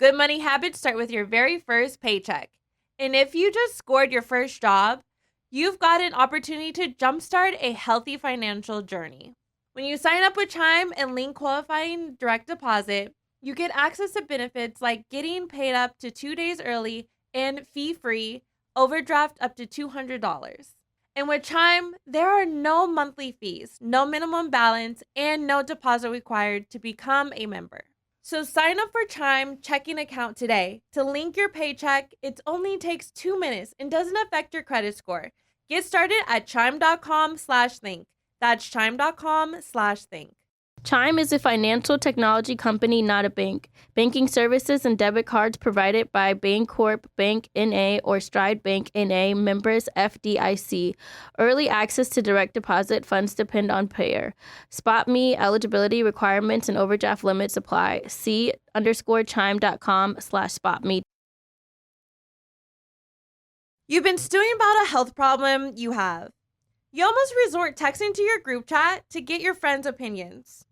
Good money habits start with your very first paycheck. And if you just scored your first job, you've got an opportunity to jumpstart a healthy financial journey. When you sign up with Chime and link qualifying direct deposit, you get access to benefits like getting paid up to 2 days early and fee-free overdraft up to $200. And with Chime, there are no monthly fees, no minimum balance, and no deposit required to become a member. So sign up for Chime checking account today. To link your paycheck, it only takes 2 minutes and doesn't affect your credit score. Get started at chime.com/think. That's chime.com/think. Chime is a financial technology company, not a bank. Banking services and debit cards provided by Bancorp Bank N.A. or Stride Bank N.A. members FDIC. Early access to direct deposit funds depend on payer. SpotMe eligibility requirements and overdraft limits apply. See_chime.com/SpotMe. You've been stewing about a health problem you have. You almost resort texting to your group chat to get your friends' opinions.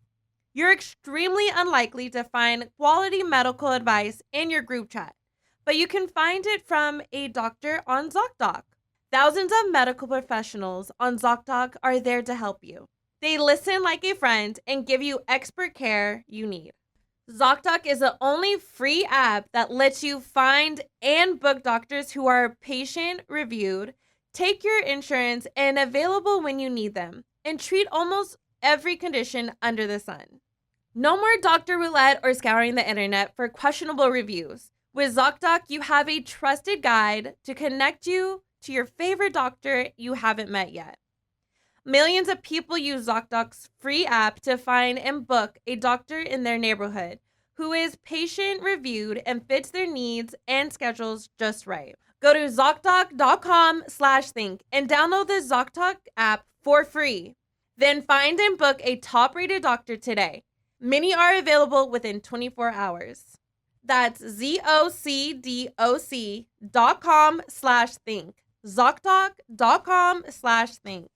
You're extremely unlikely to find quality medical advice in your group chat, but you can find it from a doctor on ZocDoc. Thousands of medical professionals on ZocDoc are there to help you. They listen like a friend and give you expert care you need. ZocDoc is the only free app that lets you find and book doctors who are patient-reviewed, take your insurance, and available when you need them, and treat almost every condition under the sun. No more doctor roulette or scouring the internet for questionable reviews. With ZocDoc, you have a trusted guide to connect you to your favorite doctor you haven't met yet. Millions of people use ZocDoc's free app to find and book a doctor in their neighborhood who is patient-reviewed and fits their needs and schedules just right. Go to ZocDoc.com/think and download the ZocDoc app for free. Then find and book a top-rated doctor today. Many are available within 24 hours. That's ZocDoc.com/think. ZocDoc.com/think.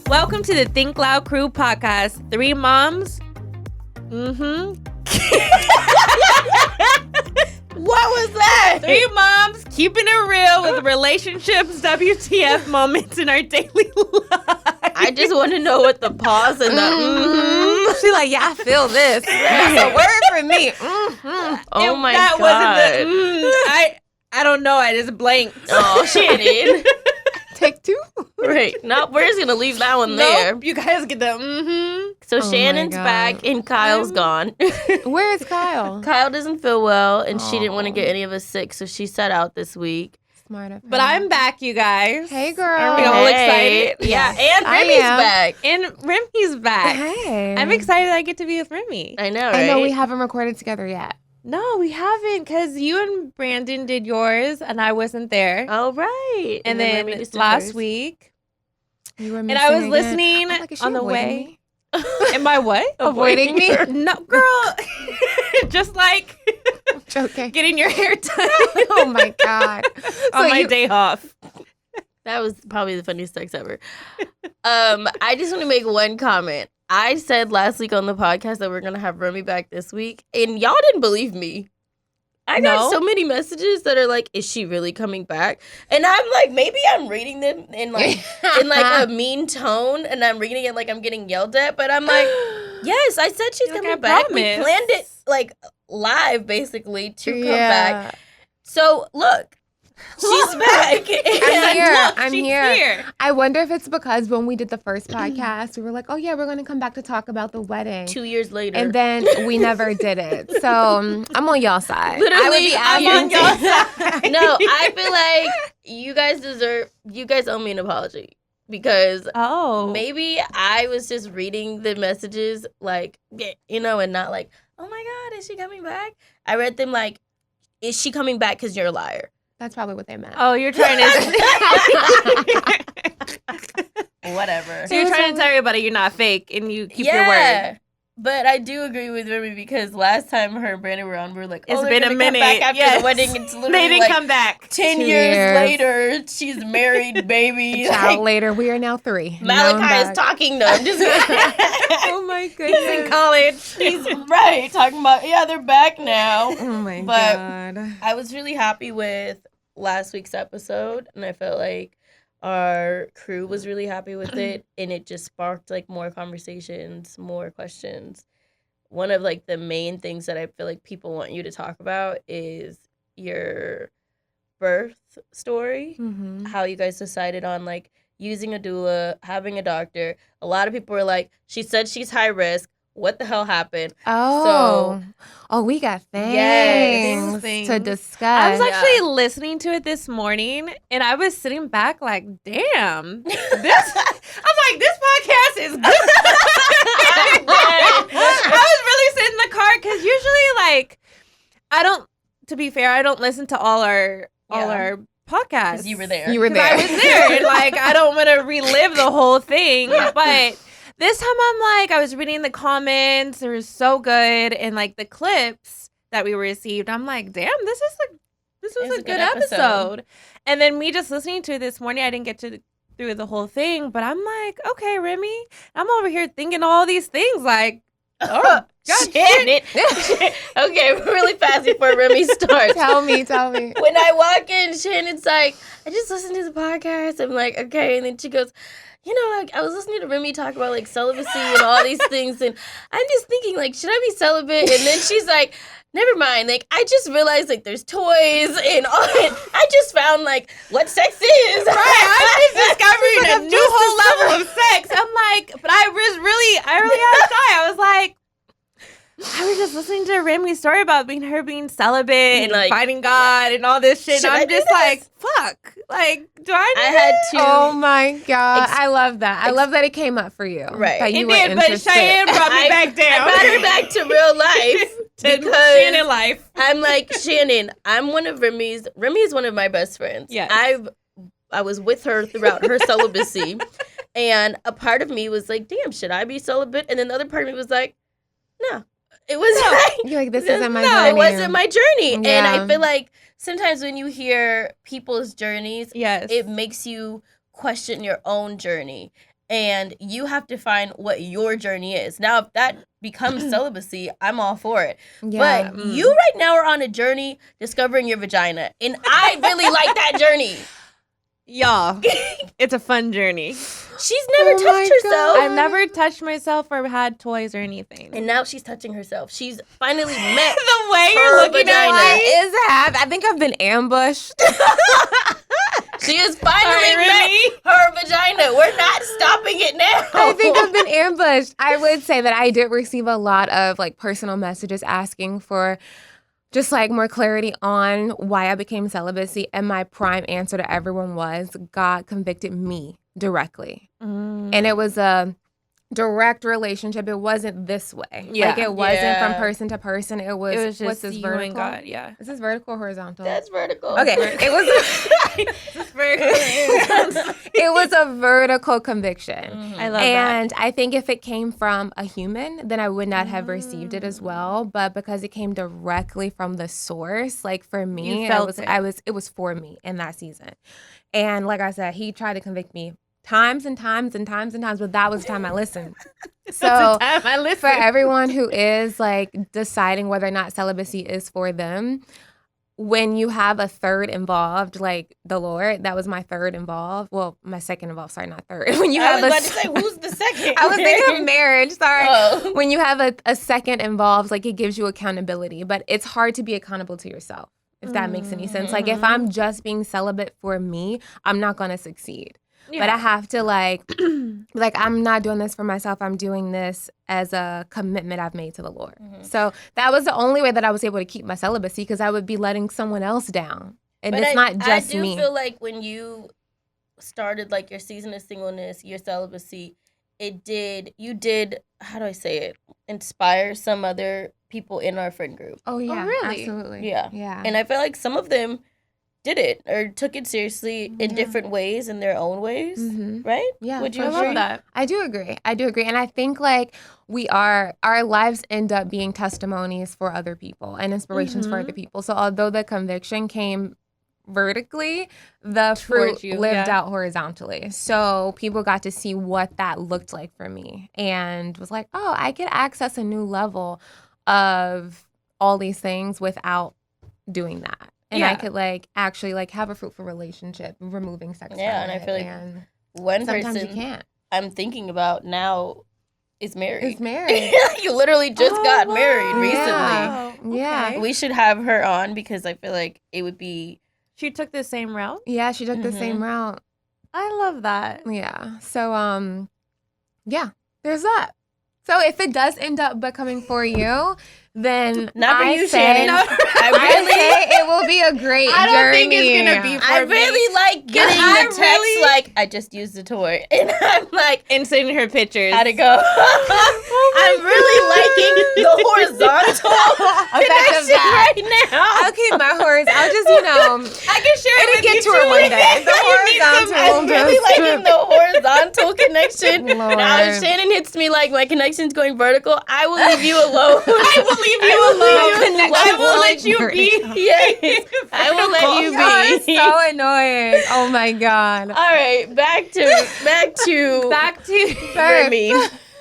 Welcome to the Think Loud Crew podcast. 3 moms. What was that? 3 moms keeping it real with relationships, WTF moments in our daily life. I just want to know what the pause and the She like, yeah, I feel this. That's a word for me. Oh my that God. Wasn't the, I don't know. I just blanked. Oh, Shannon. Take 2. Right. No, we're just going to leave that one there. Nope, you guys get the So Oh my Shannon's God. back and Kyle's gone. Where is Kyle? Kyle doesn't feel well, and she didn't want to get any of us sick, so she sat out this week. Smart of her. But I'm back, you guys. Hey, girl. Are we all excited? Yeah, and I Remy's am. back. And Remy's back. Hey. I'm excited I get to be with Remy. I know, right? I know we haven't recorded together yet. No, we haven't, because you and Brandon did yours, and I wasn't there. Oh, right. and Remy then just did last hers. week, You were and I was missing again. listening I'm like, is she on the avoiding way. me? Am I what? Avoiding me? No, girl. Just like Joking. getting your hair done Oh my God. on my day off. That was probably the funniest text ever. I just want to make one comment. I said last week on the podcast that we're going to have Remy back this week, and y'all didn't believe me. I got No? so many messages that are like, is she really coming back? And I'm like, maybe I'm reading them in like a mean tone, and I'm reading it like I'm getting yelled at, but I'm like, yes, I said she's Like, coming I back. We promise. planned it like live basically to come back. So look, she's back. I'm here. Look, I'm she's here. I wonder if it's because when we did the first podcast, we were like, oh, yeah, we're going to come back to talk about the wedding. 2 years later. And then we never did it. So I'm on y'all side. Literally, I'm on your side. No, I feel like you guys owe me an apology because Oh. maybe I was just reading the messages like, and not like, oh my God, is she coming back? I read them like, is she coming back because you're a liar? That's probably what they meant. Oh, you're trying to. Whatever. So you're trying to tell everybody you're not fake and you keep your word. But I do agree with Remy because last time her and Brandon were on, we were like, It's they're been a gonna minute. come back after Yes. the wedding. It's literally They didn't like come back. 10 2 years years. later. She's married, baby. Child later. We are now 3. Malachi is talking to him. Just Oh my He's goodness. in college. He's right, talking about, they're back now. Oh my But God. I was really happy with last week's episode, and I felt like our crew was really happy with it, and it just sparked like more conversations, more questions. One of like the main things that I feel like people want you to talk about is your birth story, Mm-hmm. how you guys decided on like using a doula, having a doctor. A lot of people were like, she said she's high risk. What the hell happened? Oh, we got Yes. things to I discuss. was actually listening to it this morning, and I was sitting back like, damn. I'm like, this podcast is good. I was really sitting in the car because usually, like, to be fair, I don't listen to all our podcasts. 'Cause you were there. You were 'Cause there. I was there, and like, I don't want to relive the whole thing. But this time, I'm like, I was reading the comments. They were so good, and like the clips that we received, I'm like, damn, this was a good episode. And then me just listening to it this morning, I didn't get through the whole thing, but I'm like, okay, Remy, I'm over here thinking all these things, like, oh, God, Shannon. Okay, really fast before Remy starts. Tell me. When I walk in, Shannon's like, I just listened to the podcast. I'm like, okay. And then she goes, like, I was listening to Remy talk about, like, celibacy and all these things. And I'm just thinking, like, should I be celibate? And then she's like, never mind. Like, I just realized, like, there's toys and all. And I just found, like, what sex is. right, I'm just discovering a new whole level of sex. I'm like, but I really had shy. I was like, I was just listening to Remy's story about her being celibate and Like, finding God and all this shit. Should And I I'm do just this? like, fuck. Like, do I I do had this? to. Oh my God. I love that. I love that it came up for you. Right. That you It were did, but interested. Cheyenne brought me back down. I brought her back to real life. to because Shannon life. I'm like, Shannon, I'm one of Remy is one of my best friends. Yes. I was with her throughout her celibacy. And a part of me was like, damn, should I be celibate? And then the other part of me was like, no. It was like, You're like, this isn't my no, journey. it wasn't my journey. And Yeah. I feel like sometimes when you hear people's journeys, Yes. it makes you question your own journey. And you have to find what your journey is. Now, if that becomes celibacy, I'm all for it. Yeah. But you right now are on a journey discovering your vagina. And I really like that journey. Y'all, it's a fun journey. She's never Oh my touched herself. I've never touched myself or had toys or anything. And now she's touching herself. She's finally met the way her you're looking vagina. at me. Is that? I think I've been ambushed. She has finally Sorry, met Remy. her vagina. We're not stopping it now. I think I've been ambushed. I would say that I did receive a lot of like personal messages asking for just like more clarity on why I became celibacy. And my prime answer to everyone was God convicted me directly. And it was a direct relationship. It wasn't this way. Yeah. Like it wasn't Yeah. from person to person. It was just what's this you vertical? and God, yeah. Is this vertical or horizontal? That's vertical. Okay. It was It's very it was a vertical conviction. I love that. And I think if it came from a human, then I would not have received it as well. But because it came directly from the source, like for me, You felt it was for me in that season. And like I said, he tried to convict me times and times and times and times, but that was the time I listened. So Time I listen. for everyone who is like deciding whether or not celibacy is for them, when you have a third involved, like the Lord, that was my third involved. Well, my second involved. Sorry, not third. When you I have was about to say, who's the second? I was thinking of marriage. Sorry. Oh. When you have a second involved, like it gives you accountability, but it's hard to be accountable to yourself, if that makes any sense. Like if I'm just being celibate for me, I'm not going to succeed. But I have to like I'm not doing this for myself. I'm doing this as a commitment I've made to the Lord. So that was the only way that I was able to keep my celibacy, because I would be letting someone else down. And But it's not just I do me. feel like when you started like your season of singleness, your celibacy, you did, how do I say it, inspire some other people in our friend group. Oh yeah, really? absolutely. Yeah. Yeah. And I feel like some of them did it or took it seriously in different ways, in their own ways, right? Yeah, Would you for agree? sure. that. I do agree. And I think like our lives end up being testimonies for other people and inspirations for other people. So although the conviction came vertically, the fruit lived out horizontally. So people got to see what that looked like for me and was like, oh, I could access a new level of all these things without doing that. And I could like actually like have a fruitful relationship, removing sex from and I it. feel like And one sometimes person you can't. I'm thinking about now is married. Is married. You literally just got married recently. Yeah. Yeah. Okay. We should have her on because I feel like it would be. She took the same route. Yeah, she took the same route. I love that. Yeah. So yeah, there's that. So if it does end up becoming for you, then Not for I you, say, Shanan. I say it will be a great I don't journey. think it's gonna be I really like getting I the text really- like I just used the toy, and I'm like, And sending her pictures. how'd it go? I'm really liking the horizontal Effect of connection that. right now. I'll keep my horse. I'll just, you know, I can share it it'll with get you to it too. one day. The I'm really horizontal liking the horizontal connection. Lord. Now if Shanan hits me like my connection's going vertical, I will leave you alone. I will leave you alone. I will let you be. Yes, I will let you be. You're so annoying. Oh my God. All right, back to back to Remy.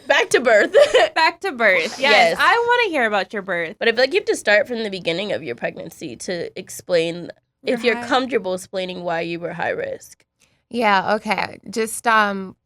Back to birth. back to birth. Yes, Yes. I want to hear about your birth. But I feel like you have to start from the beginning of your pregnancy to explain, if you're comfortable explaining why you were high risk. Yeah, okay. Just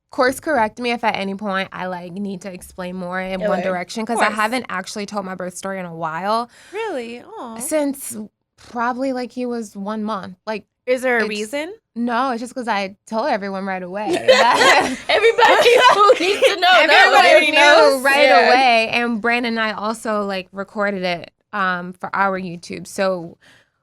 course correct me if at any point I like need to explain more in one Okay. direction because I haven't actually told my birth story in a while. Really? Oh. Since probably like he was 1 month. Like, Is there a it's- reason? no, it's just because I told everyone right away. Everybody who needs to know. Everybody knew knows. right Yeah. away. And Brandon and I also like recorded it for our YouTube. So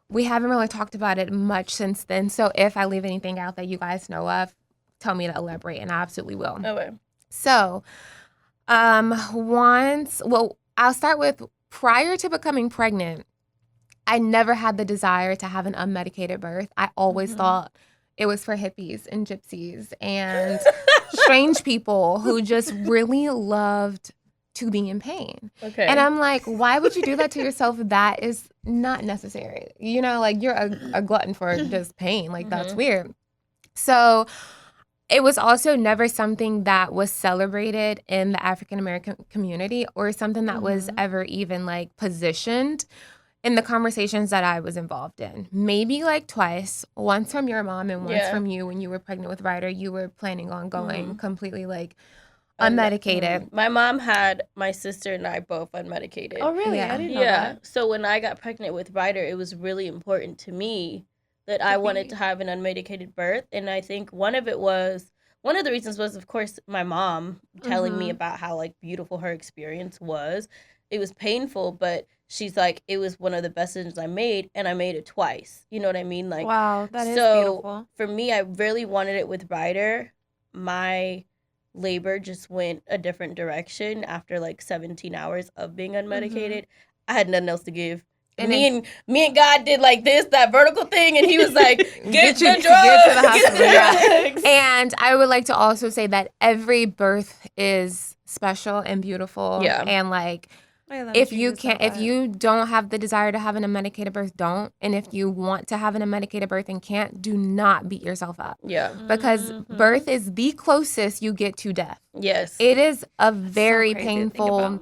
we haven't really talked about it much since then. So if I leave anything out that you guys know of, tell me to elaborate, and I absolutely will. Okay. So, I'll start with prior to becoming pregnant, I never had the desire to have an unmedicated birth. I always thought it was for hippies and gypsies and strange people who just really loved to be in pain. Okay. And I'm like, why would you do that to yourself? That is not necessary. You know, like you're a glutton for just pain. Like that's weird. So it was also never something that was celebrated in the African American community or something that was ever even like positioned in the conversations that I was involved in. Maybe like twice, once from your mom and once from you when you were pregnant with Ryder, you were planning on going completely like unmedicated. My mom had my sister and I both unmedicated. Oh, really? Yeah. I didn't know Yeah. that. So when I got pregnant with Ryder, it was really important to me that I wanted to have an unmedicated birth. And I think one of the reasons was, of course, my mom telling me about how like beautiful her experience was. It was painful, but she's like, it was one of the best decisions I made, and I made it twice. You know what I mean? Like, Wow, that is so beautiful. for me, I really wanted it with Ryder. My labor just went a different direction after like 17 hours of being unmedicated. I had nothing else to give. And me and God did like that vertical thing, and he was like, get the drugs. Get to the hospital. Get the drugs. And I would like to also say that every birth is special and beautiful. Yeah. And like, I love if that you just can't, said if that. you don't have the desire to have an unmedicated birth, don't. And if you want to have an unmedicated birth and can't, do not beat yourself up. Yeah. Because birth is the closest you get to death. Yes. It is a very crazy to think painful about.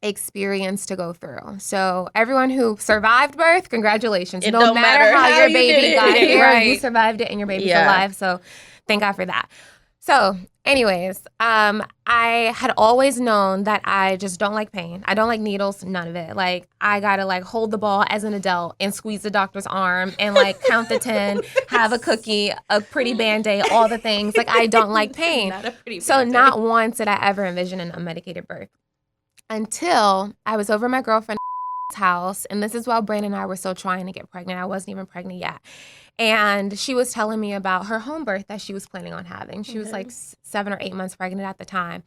experience to go through. So everyone who survived birth, congratulations. It no don't matter matter how how your you baby did it. got here, you Right. survived it and your baby's Yeah. alive. So thank God for that. So anyways, I had always known that I just don't like pain. I don't like needles, none of it. Like I gotta like hold the ball as an adult and squeeze the doctor's arm and like count to 10, have a cookie, a pretty Band-Aid, all the things. Like I don't like pain. Not a pretty So Band-Aid. not once did I ever envision an unmedicated birth until I was over at my girlfriend's house. And this is while Brandon and I were still trying to get pregnant. I wasn't even pregnant yet. And she was telling me about her home birth that she was planning on having. She was like 7 or 8 months pregnant at the time.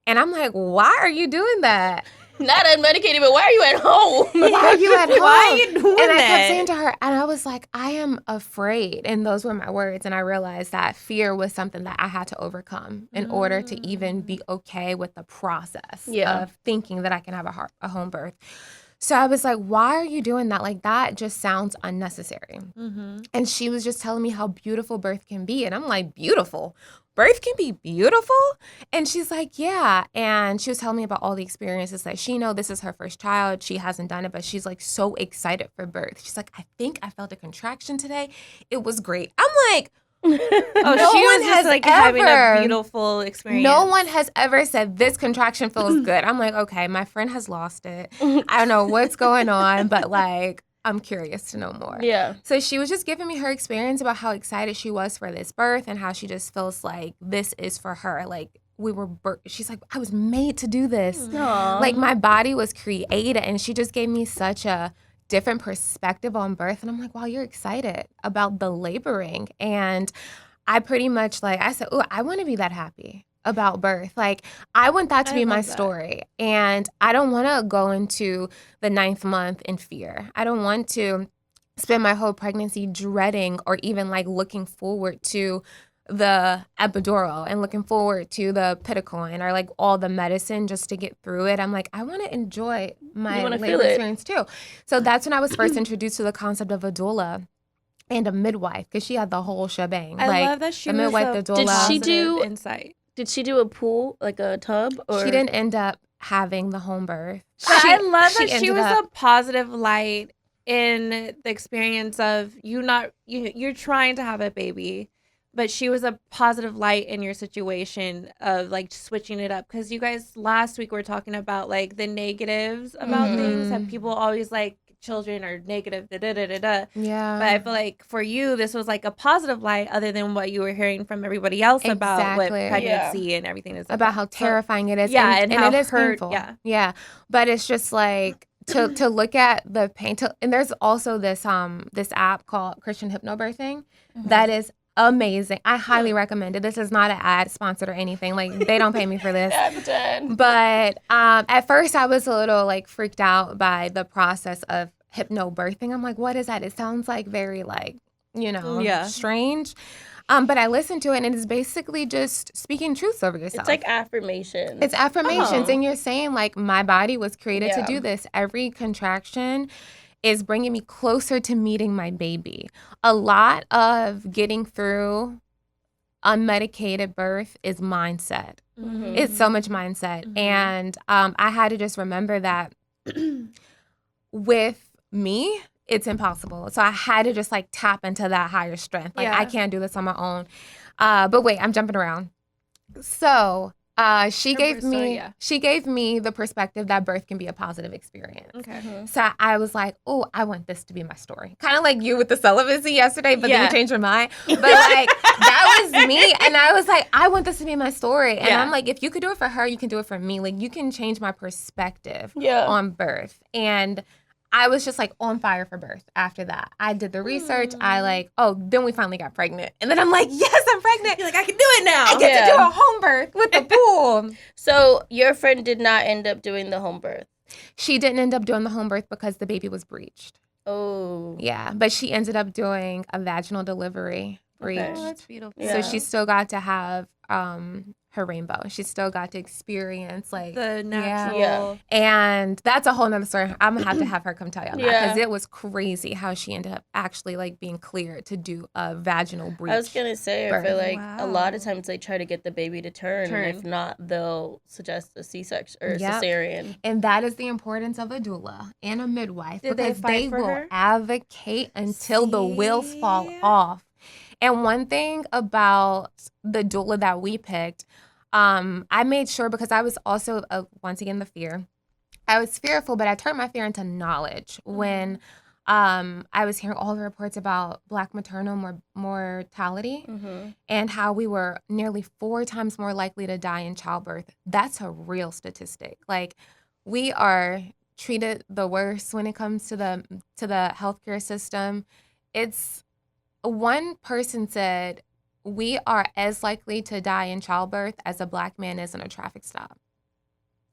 And I'm like, why are you doing that? Not unmedicated, but why are you at home? Why are you at home? Why are you doing And I that? kept saying to her, and I was like, I am afraid. And those were my words. And I realized that fear was something that I had to overcome in order to even be okay with the process of thinking that I can have a home birth. So I was like, why are you doing that? Like, that just sounds unnecessary. And she was just telling me how beautiful birth can be. And I'm like, beautiful? Birth can be beautiful? And she's like, yeah. And she was telling me about all the experiences that she knows. This is her first child. She hasn't done it, but she's like so excited for birth. She's like, I think I felt a contraction today. It was great. I'm like, Oh, no she one was has just like having a beautiful experience. No one has ever said this contraction feels good. I'm like, okay, my friend has lost it. I don't know what's going on, but like, I'm curious to know more. Yeah. So she was just giving me her experience about how excited she was for this birth and how she just feels like this is for her. Like, she's like, I was made to do this. Aww. Like, my body was created. And she just gave me such a different perspective on birth. And I'm like, wow, you're excited about the laboring. And I pretty much I said, oh, I want to be that happy about birth. Like, I want that to be my story. And I don't want to go into the 9th month in fear. I don't want to spend my whole pregnancy dreading or even looking forward to the epidural and looking forward to the Pitacoin or all the medicine just to get through it. I'm like, I want to enjoy my labor experience too. So that's when I was first introduced to the concept of a doula and a midwife, because she had the whole shebang. I love that she the was midwife, the doula. Did she do insight? Did she do a pool, like a tub? Or? She didn't end up having the home birth. But I love that she ended was up- a positive light in the experience of you're trying to have a baby, but she was a positive light in your situation of switching it up, because you guys last week were talking about the negatives about things that people always children are negative Yeah. but I feel like for you this was a positive light, other than what you were hearing from everybody else about what Exactly. pregnancy and everything is about how terrifying it is. Yeah, and how it is hurt- painful. yeah. Yeah. But it's just to look at the pain. And there's also this app called Christian Hypnobirthing that is amazing. I highly recommend it. This is not an ad sponsored or anything. They don't pay me for this. But at first I was a little freaked out by the process of hypnobirthing. I'm like, what is that? It sounds very strange. But I listened to it, and it is basically just speaking truths over yourself. It's affirmations. It's affirmations. Oh. And you're saying my body was created to do this. Every contraction is bringing me closer to meeting my baby. A lot of getting through unmedicated birth is mindset. It's so much mindset. And I had to just remember that with me, it's impossible. So I had to just tap into that higher strength. I can't do this on my own. But wait, I'm jumping around. So she gave me the perspective that birth can be a positive experience. Okay. So I was like, oh, I want this to be my story. Kind of like you with the celibacy yesterday, but then you changed your mind. But that was me. And I was like, I want this to be my story. And I'm like, if you could do it for her, you can do it for me. You can change my perspective on birth. And I was just on fire for birth after that. I did the research. Then we finally got pregnant. And then I'm like, yes, I'm pregnant. You're I can do it now. I get to do a home birth with the pool. So your friend did not end up doing the home birth? She didn't end up doing the home birth because the baby was breached. Oh. Yeah, but she ended up doing a vaginal delivery breached. Okay. Oh, that's beautiful. Yeah. So she still got to have her rainbow. She still got to experience The natural. Yeah. And that's a whole nother story. I'm gonna have her come tell you on that, Yeah. because it was crazy how she ended up actually being cleared to do a vaginal breach. I was going to say, I birth. feel a Wow. lot of times they try to get the baby to turn. And if not, they'll suggest a C-section or a Yep. cesarean. And that is the importance of a doula and a midwife, Did they because fight they for will her? advocate until the wheels fall See? off. And one thing about the doula that we picked, I made sure, because I was also, once again, the fear. I was fearful, but I turned my fear into knowledge when I was hearing all the reports about Black maternal mortality and how we were nearly 4 times more likely to die in childbirth. That's a real statistic. We are treated the worst when it comes to the healthcare system. It's one person said, we are as likely to die in childbirth as a Black man is in a traffic stop.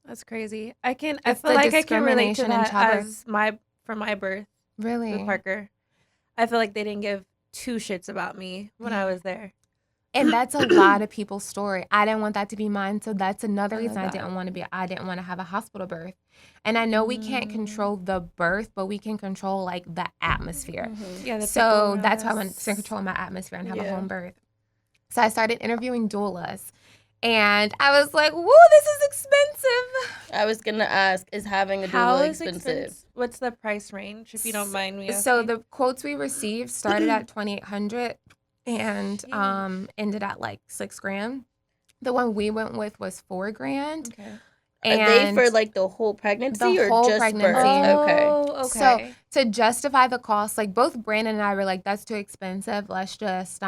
That's crazy. I It's feel the like I can relate to discrimination in that childbirth. for my birth Really? with Parker. I feel like they didn't give two shits about me when I was there. And that's a lot of people's story. I didn't want that to be mine. So that's another I love reason I that. didn't want to have a hospital birth. And I know we can't control the birth, but we can control like the atmosphere. Yeah. So that's why I wanted to control my atmosphere and have a home birth. So I started interviewing doulas. And I was like, whoa, this is expensive. I was going to ask, is having a How doula is expensive? What's the price range, if you don't mind me asking? So the quotes we received started at $2,800 and Sheesh. ended at like $6,000. The one we went with was $4,000. Okay. Are they for like the whole pregnancy or whole just pregnancy. birth? Okay. Oh, okay. So to justify the cost, like both Brandon and I were like, that's too expensive. Let's just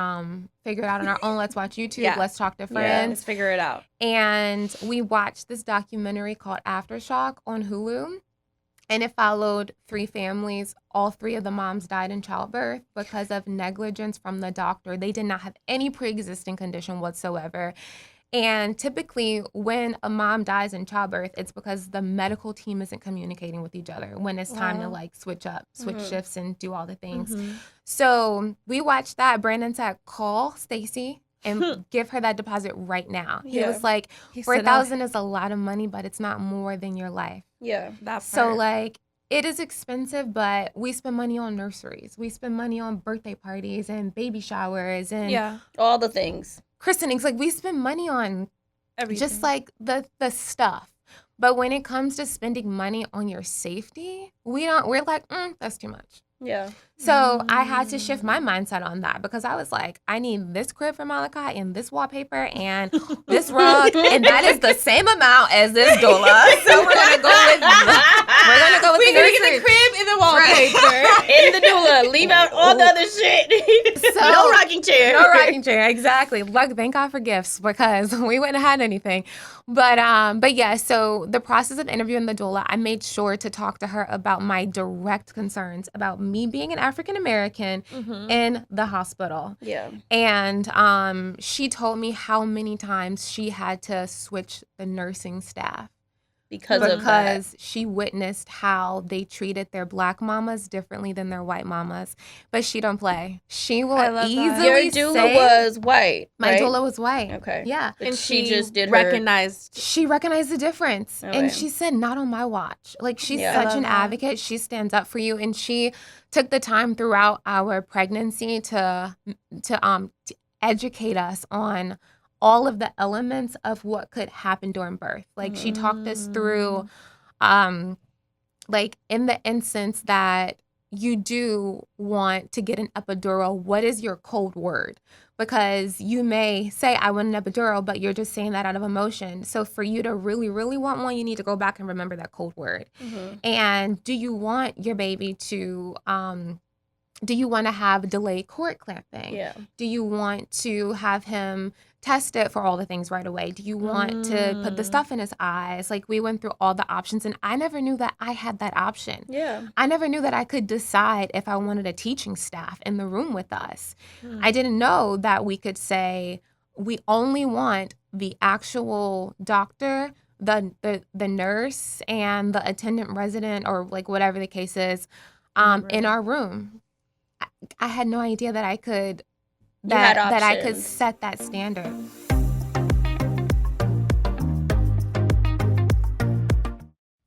figure it out on our own. Let's watch YouTube. Yeah. Let's talk to Let's friends. figure it out. And we watched this documentary called Aftershock on Hulu. And it followed 3 families. All 3 of the moms died in childbirth because of negligence from the doctor. They did not have any pre-existing condition whatsoever. And typically when a mom dies in childbirth, it's because the medical team isn't communicating with each other when it's time to like switch shifts and do all the things. So we watched that. Brandon said, call Stacy and give her that deposit right now. He was like, $4,000 is a lot of money, but it's not more than your life. Yeah. That part. So like, it is expensive, but we spend money on nurseries. We spend money on birthday parties and baby showers and All the things. christenings. Like we spend money on everything. just like the stuff. But when it comes to spending money on your safety, we're like, that's too much. Yeah. So I had to shift my mindset on that because I was like, I need this crib for Malachi and this wallpaper and this rug, and that is the same amount as this doula. So we're gonna go with the nursery. Get the crib and the wallpaper. In the doula. Leave out all the other shit. So- no rocking chair. No rocking chair, exactly. Look, thank God for gifts because we wouldn't have had anything. But yeah, so the process of interviewing the doula, I made sure to talk to her about my direct concerns about me being an African American in the hospital. Yeah. And she told me how many times she had to switch the nursing staff. Because she witnessed how they treated their Black mamas differently than their white mamas. But she don't play. She will easily your doula say, was white. my right? doula was white. Okay. Yeah. But And she just did recognized. She recognized the difference. Okay. And she said, not on my watch. Like, she's Yeah. I such love an that. advocate. She stands up for you. And she took the time throughout our pregnancy to educate us on all of the elements of what could happen during birth. Like, she talked us through, like, in the instance that you do want to get an epidural, what is your code word? Because you may say, I want an epidural, but you're just saying that out of emotion. So for you to really, really want one, you need to go back and remember that code word. And do you want your baby to, do you want to have delayed cord clamping? Yeah. Do you want to have him tested for all the things right away? Do you want to put the stuff in his eyes? Like, we went through all the options, and I never knew that I had that option. Yeah. I never knew that I could decide if I wanted a teaching staff in the room with us. I didn't know that we could say, we only want the actual doctor, the nurse, and the attendant resident, or like whatever the case is, in our room. I had no idea that I could that I could options. set that standard.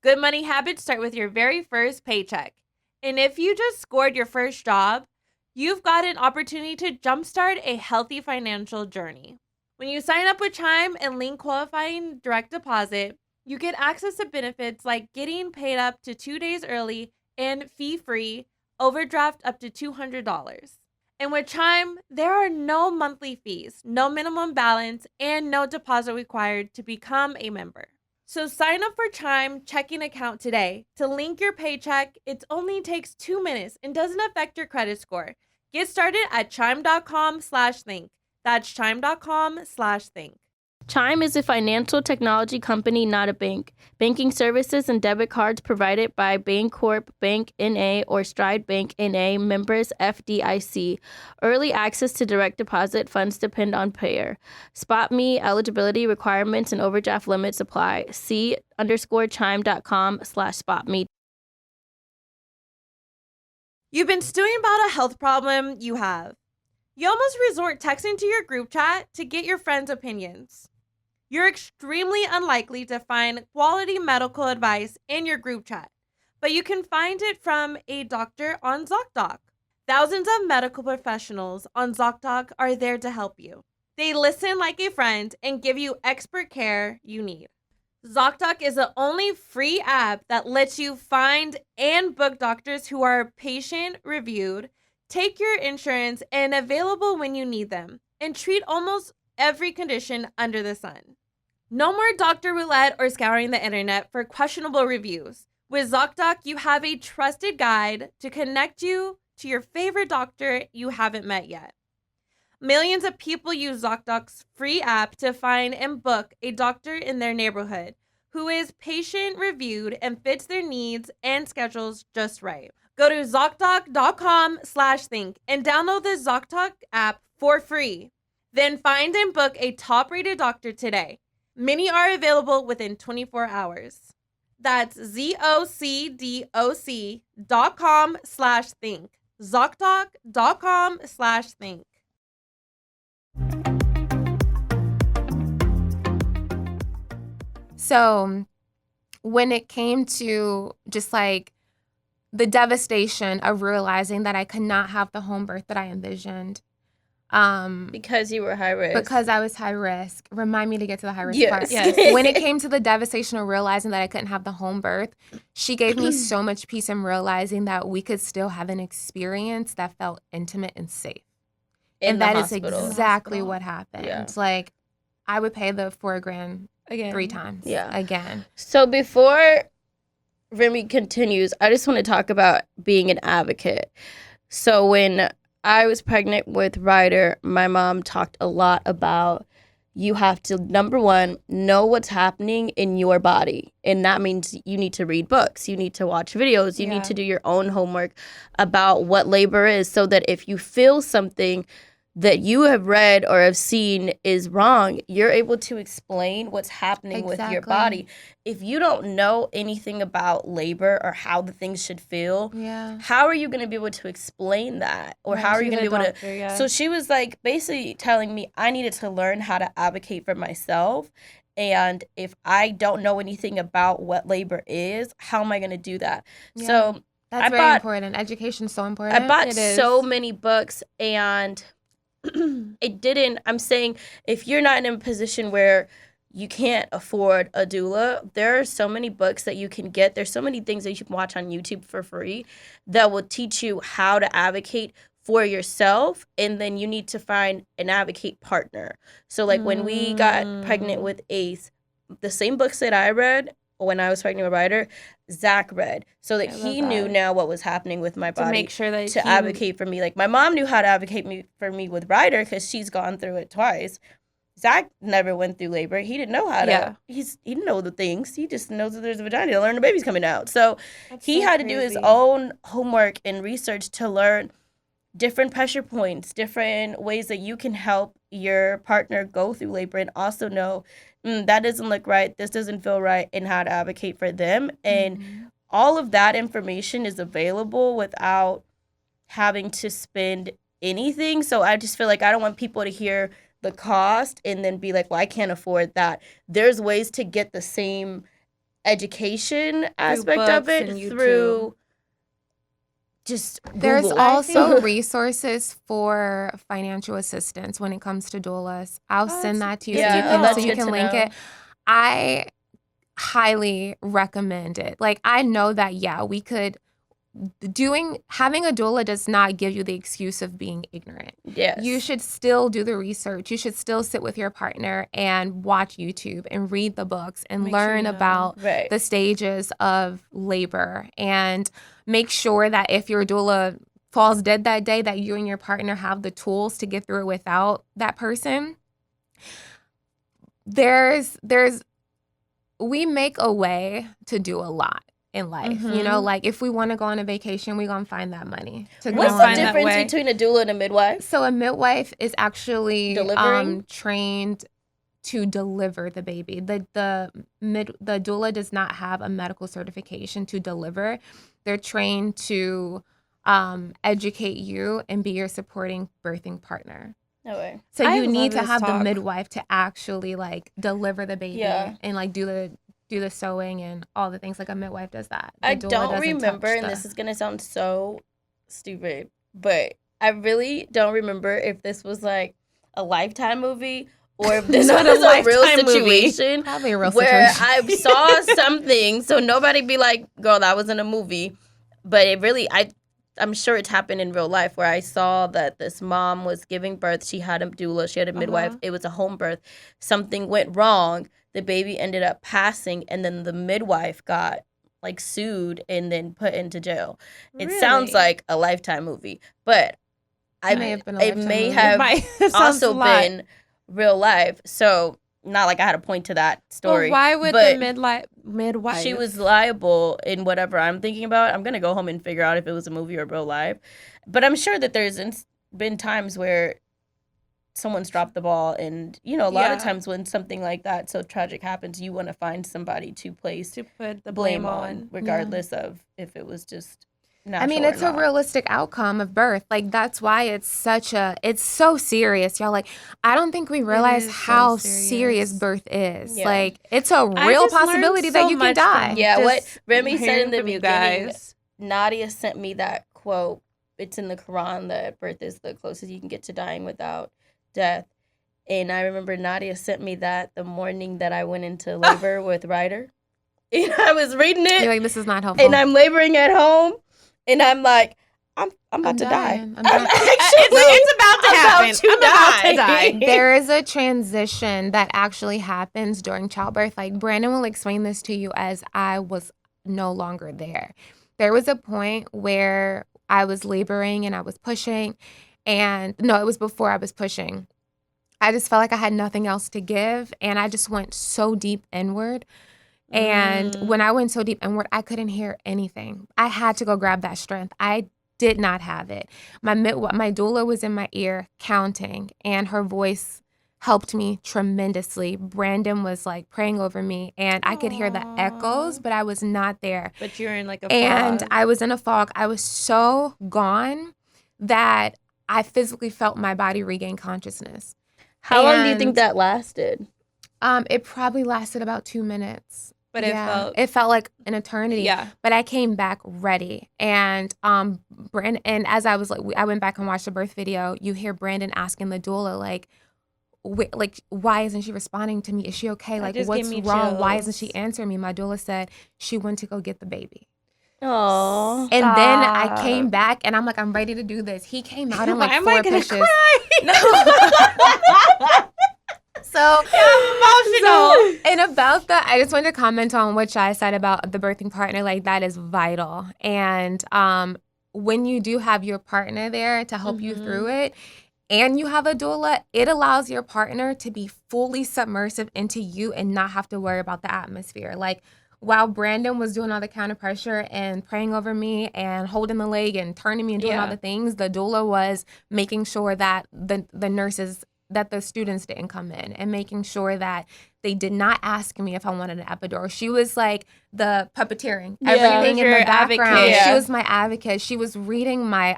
Good money habits start with your very first paycheck. And if you just scored your first job, you've got an opportunity to jumpstart a healthy financial journey. When you sign up with Chime and link qualifying direct deposit, you get access to benefits like getting paid up to 2 days early and fee-free, overdraft up to $200. And with Chime, there are no monthly fees, no minimum balance, and no deposit required to become a member. So sign up for Chime checking account today. To link your paycheck, it only takes 2 minutes and doesn't affect your credit score. Get started at chime.com/think. That's chime.com/think. Chime is a financial technology company, not a bank. Banking services and debit cards provided by Bancorp Bank N.A. or Stride Bank N.A. members FDIC. Early access to direct deposit funds depend on payer. SpotMe eligibility requirements and overdraft limits apply. See_chime.com/spotme. You've been stewing about a health problem you have. You almost resort texting to your group chat to get your friends' opinions. You're extremely unlikely to find quality medical advice in your group chat, but you can find it from a doctor on ZocDoc. Thousands of medical professionals on ZocDoc are there to help you. They listen like a friend and give you expert care you need. ZocDoc is the only free app that lets you find and book doctors who are patient-reviewed, take your insurance, and available when you need them, and treat almost every condition under the sun. No more doctor roulette or scouring the internet for questionable reviews. With ZocDoc, you have a trusted guide to connect you to your favorite doctor you haven't met yet. Millions of people use ZocDoc's free app to find and book a doctor in their neighborhood who is patient-reviewed and fits their needs and schedules just right. Go to ZocDoc.com/think and download the ZocDoc app for free. Then find and book a top-rated doctor today. Many are available within 24 hours. That's ZocDoc.com/think. ZocDoc.com/think. So when it came to just like the devastation of realizing that I could not have the home birth that I envisioned, Because you were high risk. because I was high risk. Remind me to get to the high risk Yes. part. Yes. When it came to the devastation of realizing that I couldn't have the home birth, she gave me so much peace in realizing that we could still have an experience that felt intimate and safe. In And the that hospital. is exactly what happened. Yeah. Like, I would pay the $4,000 Again. 3 times. Yeah. Again. So before Remy continues, I just want to talk about being an advocate. So when I was pregnant with Ryder, my mom talked a lot about you have to, number one, know what's happening in your body. And that means you need to read books. You need to watch videos. You need to do your own homework about what labor is so that if you feel something that you have read or have seen is wrong, you're able to explain what's happening with your body. If you don't know anything about labor or how the things should feel, Yeah. how are you going to be able to explain that? Or how are you going to be able to? So she was like basically telling me I needed to learn how to advocate for myself. And if I don't know anything about what labor is, how am I going to do that? Yeah. So That's very important. Education's so important. I bought It is. so many books and I'm saying if you're not in a position where you can't afford a doula, there are so many books that you can get. There's so many things that you can watch on YouTube for free that will teach you how to advocate for yourself. And then you need to find an advocate partner. So like when we got pregnant with Ace, the same books that I read when I was pregnant with Ryder, Zach read, so that he knew now what was happening with my body To make sure that to advocate for me. Like my mom knew how to advocate for me with Ryder because she's gone through it twice. Zach never went through labor. He didn't know how to. Yeah. He didn't know the things. He just knows that there's a vagina to learn the baby's coming out. So he so had to do his crazy. own homework and research to learn different pressure points, different ways that you can help your partner go through labor, and also know that doesn't look right, this doesn't feel right, and how to advocate for them. And all of that information is available without having to spend anything. So I just feel like I don't want people to hear the cost and then be like, well, I can't afford that. There's ways to get the same education aspect of books it and YouTube. through just There's Google. also resources for financial assistance when it comes to doulas. I'll send that to you that's so you good can to link know. it. I highly recommend it. Like, I know that, we could having a doula does not give you the excuse of being ignorant. Yes. You should still do the research. You should still sit with your partner and watch YouTube and read the books and Make sure learn you know. about Right. the stages of labor, and make sure that if your doula falls dead that day, that you and your partner have the tools to get through it without that person. there's we make a way to do a lot in life. You know, like if we want to go on a vacation, we're going to find that money to What's go the on that difference way. between a doula and a midwife? So a midwife is actually Delivering? trained to deliver the baby. The doula does not have a medical certification to deliver. They're trained to educate you and be your supporting birthing partner. No way. So I you need love to this have the talk. midwife to actually like deliver the baby and like do the sewing and all the things like a midwife does that. The I doula don't doesn't remember, touch and the- this is gonna sound so stupid, but I really don't remember if this was like a Lifetime movie or if this Not was a a real Lifetime movie. situation Probably a real where situation. I saw something, so nobody be like, "Girl, that was in a movie," but it really, I'm sure it's happened in real life where I saw that this mom was giving birth. She had a doula, she had a midwife. It was a home birth. Something went wrong. The baby ended up passing, and then the midwife got like sued and then put into jail. It sounds Really? like a Lifetime movie, but It may have been a it Lifetime may movie. have That sounds also a lot. been real life. So not like I had a point to that story. Well, why would but the midwife? she was liable in whatever I'm thinking about. I'm gonna go home and figure out if it was a movie or real life. But I'm sure that there's been times where someone's dropped the ball, and you know, a lot of Yeah. times when something like that so tragic happens, you want to find somebody to place to put the blame blame on, regardless of if it was just natural. I mean, it's a realistic outcome of birth. Like, that's why it's so serious, y'all. Like, I don't think we realize is so how serious. serious birth is. Yeah. Like, it's a I real just learned possibility so that you can much die. from Yeah, what just Remy said in hearing the from you beginning, guys. Nadia sent me that quote. It's in the Quran that birth is the closest you can get to dying without death. And I remember Nadia sent me that the morning that I went into labor with Ryder. And I was reading it, You're like, this is not helpful. and I'm laboring at home, and I'm like, I'm about to die. dying. I'm dying. actually It's about to happen. to I'm about to die. die. There is a transition that actually happens during childbirth. Like, Brandon will explain this to you as I was no longer there. There was a point where I was laboring and I was pushing, and no, it was before I was pushing. I just felt like I had nothing else to give, and I just went so deep inward. And when I went so deep inward, I couldn't hear anything. I had to go grab that strength. I did not have it. My doula was in my ear counting, and her voice helped me tremendously. Brandon was like praying over me, and I could hear the echoes, but I was not there. But you're in like a And fog. I was in a fog. I was so gone that I physically felt my body regain consciousness. How long do you think And, that lasted? It probably lasted about 2 minutes. But Yeah. it felt like an eternity. yeah. But I came back ready. And Brandon, and as I was like, I went back and watched the birth video. You hear Brandon asking the doula like, why isn't she responding to me? Is she okay? That Like, just what's gave me wrong? Why isn't chills. she answering me? My doula said she went to go get the baby. Oh, And then I Stop. came back and I'm like, I'm ready to do this. He came out in Why like am I 4 gonna pushes. cry? So I'm emotional. and about that, I just wanted to comment on what I said about the birthing partner. Like, that is vital. And when you do have your partner there to help you through it, and you have a doula, it allows your partner to be fully submersive into you and not have to worry about the atmosphere. Like, while Brandon was doing all the counter pressure and praying over me and holding the leg and turning me and doing all the things, the doula was making sure that the nurses, that the students didn't come in, and making sure that they did not ask me if I wanted an epidural. She was like the puppeteering, everything in Your the background. advocate. She Yeah. was my advocate. She was reading my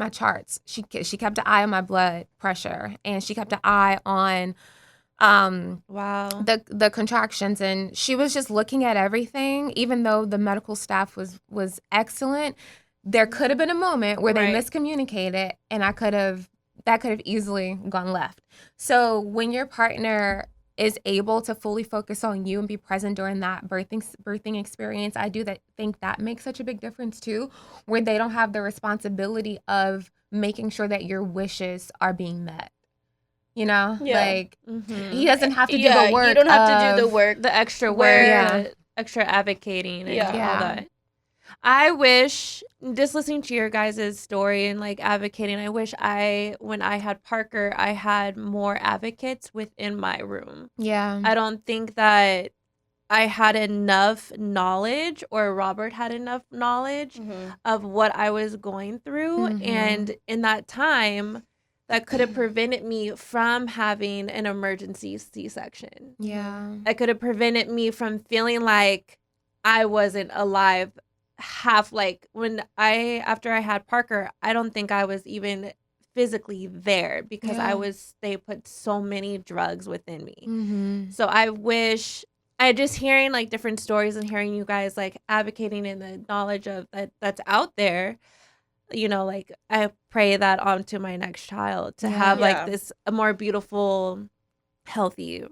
charts. She kept an eye on my blood pressure, and she kept an eye on Wow. the contractions, and she was just looking at everything. Even though the medical staff was excellent, there could have been a moment where they Right. miscommunicated, and that could have easily gone left. So when your partner is able to fully focus on you and be present during that birthing experience, I think that makes such a big difference too, where they don't have the responsibility of making sure that your wishes are being met. You know, Yeah. like, Mhm. he doesn't have to do yeah, the work. you don't have to do the of- work. The extra work, Where- Yeah. the extra advocating, and Yeah. all Yeah. that. I wish, just listening to your guys' story and like advocating, I wish when I had Parker, I had more advocates within my room. Yeah. I don't think that I had enough knowledge, or Robert had enough knowledge of what I was going through. And in that time, that could have prevented me from having an emergency C-section. Yeah. That could have prevented me from feeling like I wasn't alive after I had Parker, I don't think I was even physically there because they put so many drugs within me. So I wish, I just hearing like different stories and hearing you guys like advocating in the knowledge of that's out there, you know, like I pray that onto my next child to have like this a more beautiful, healthy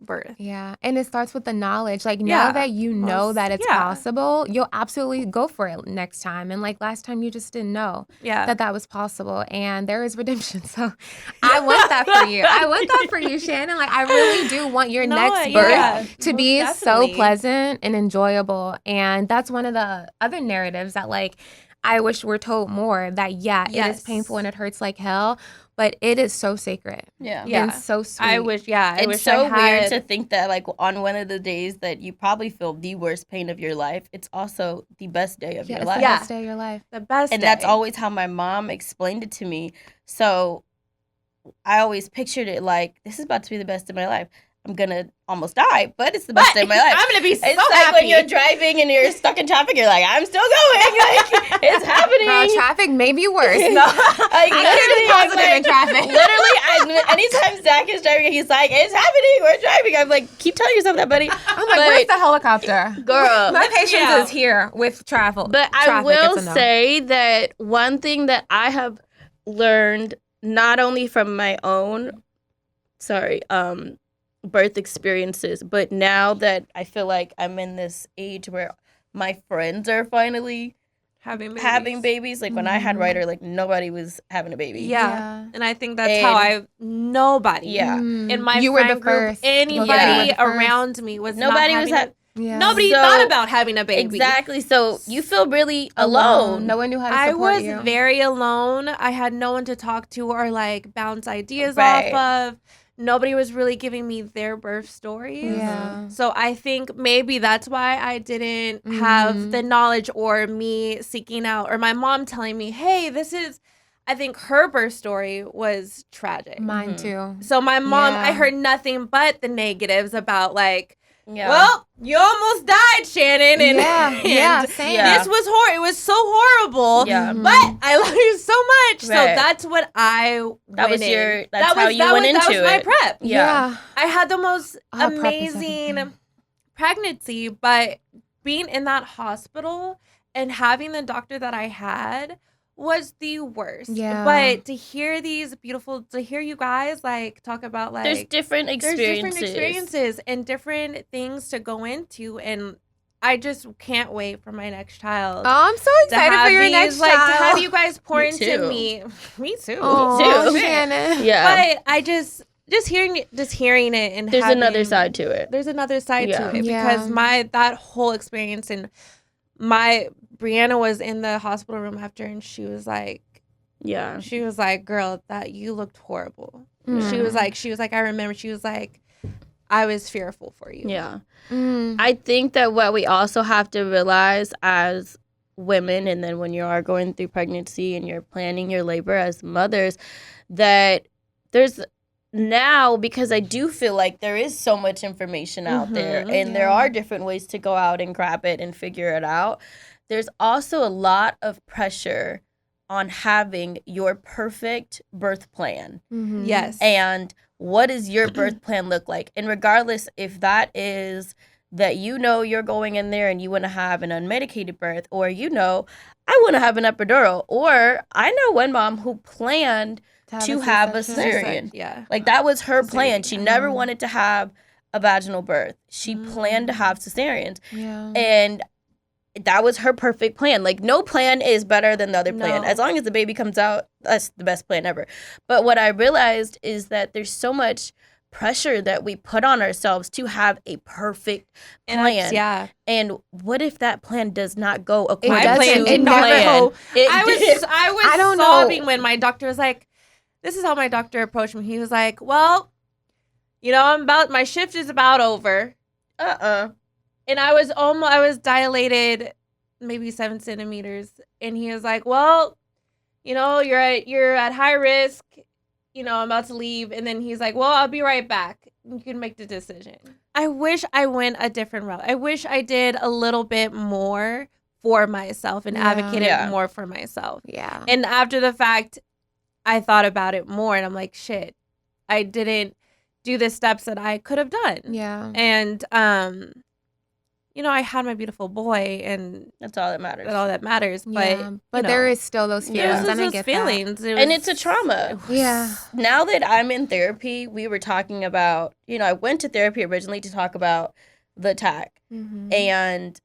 birth. Yeah. And it starts with the knowledge. Like now that you know that it's possible, you'll absolutely go for it next time. And like last time you just didn't know that was possible. And there is redemption. So I want that for you. I want that for you, Shannon. Like I really do want your next birth to be so pleasant and enjoyable. And that's one of the other narratives that like I wish we're told more, that it is painful and it hurts like hell, but it is so sacred. Yeah. And so sweet. I wish it's so weird to think that like on one of the days that you probably feel the worst pain of your life, it's also the best day of your life. The best day of your life. The best and day. That's always how my mom explained it to me. So I always pictured it like, this is about to be the best of my life. I'm gonna almost die, but it's the best day of my life. I'm gonna be so it's happy. Like when you're driving and you're stuck in traffic, you're like, I'm still going. Like it's happening. Girl, traffic may be worse. No, like, I can't be positive in traffic. Literally, anytime Zach is driving, he's like, it's happening. We're driving. I'm like, keep telling yourself that, buddy. I'm like, where's the helicopter? Girl. My patience is here with travel. But I will say that one thing that I have learned, not only from my own, birth experiences, but now that I feel like I'm in this age where my friends are finally having babies. Like when I had Ryder, like nobody was having a baby. Yeah. And I think that's how nobody in my friend group, anybody around me was nobody thought about having a baby. Exactly. So you feel really alone. No one knew how to support you. I was very alone. I had no one to talk to or like bounce ideas off of. Nobody was really giving me their birth stories. Yeah. So I think maybe that's why I didn't have the knowledge, or me seeking out, or my mom telling me, hey, I think her birth story was tragic. Mine too. So my mom, I heard nothing but the negatives about like, well, you almost died, Shannon. And, this was horrible. It was so horrible. Yeah. But I love you so much. So that's what I went in. That's how you went into it. That was my prep. Yeah. I had the most amazing pregnancy, but being in that hospital and having the doctor that I had was the worst. Yeah. But to hear you guys like talk about like there's different experiences and different things to go into, and I just can't wait for my next child. Oh, I'm so excited for your next child. To have you guys pour into me. Me too. Oh, me too. Shannon. Yeah. But I just hearing it, and there's another side to it. There's another side to it because that whole experience, and Brianna was in the hospital room after, and she was like, girl, that you looked horrible. She was like, I remember, she was like, I was fearful for you. Yeah. I think that what we also have to realize as women, and then when you are going through pregnancy and you're planning your labor as mothers, that there's now, because I do feel like there is so much information out there, and there are different ways to go out and grab it and figure it out. There's also a lot of pressure on having your perfect birth plan. Yes. And what does your birth plan look like? And regardless if that is that you're going in there and you want to have an unmedicated birth, or I want to have an epidural, or I know one mom who planned to have a cesarean. Like that was her plan. She never wanted to have a vaginal birth. She planned to have cesareans. Yeah. And that was her perfect plan. Like, no plan is better than the other plan. As long as the baby comes out, that's the best plan ever. But what I realized is that there's so much pressure that we put on ourselves to have a perfect plan. And what if that plan does not go according to plan? I was sobbing when my doctor was like, this is how my doctor approached me. He was like, well, my shift is about over. And I was dilated maybe 7 centimeters. And he was like, well, you're at high risk. I'm about to leave. And then he's like, well, I'll be right back. You can make the decision. I wish I went a different route. I wish I did a little bit more for myself and advocated more for myself. Yeah. And after the fact, I thought about it more and I'm like, shit, I didn't do the steps that I could have done. Yeah. And, I had my beautiful boy and that's all that matters. But there is still those feelings. And I get feelings. And it's a trauma. Yeah. Now that I'm in therapy, we were talking about, I went to therapy originally to talk about the attack. Mm-hmm. And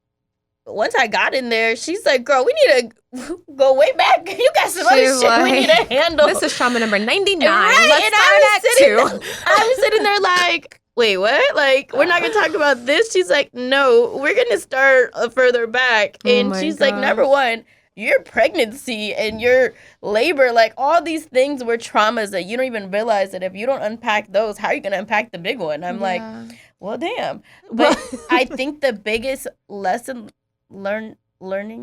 once I got in there, she's like, girl, we need to go way back. You got some other shit we need to handle. This is trauma number 99. Right? Let's start at 2. I was sitting there like, wait, what? Like, we're not going to talk about this? She's like, no, we're going to start further back. And she's like, number one, your pregnancy and your labor, like all these things were traumas that you don't even realize that if you don't unpack those, how are you going to unpack the big one? I'm like, well, damn. But I think the biggest learning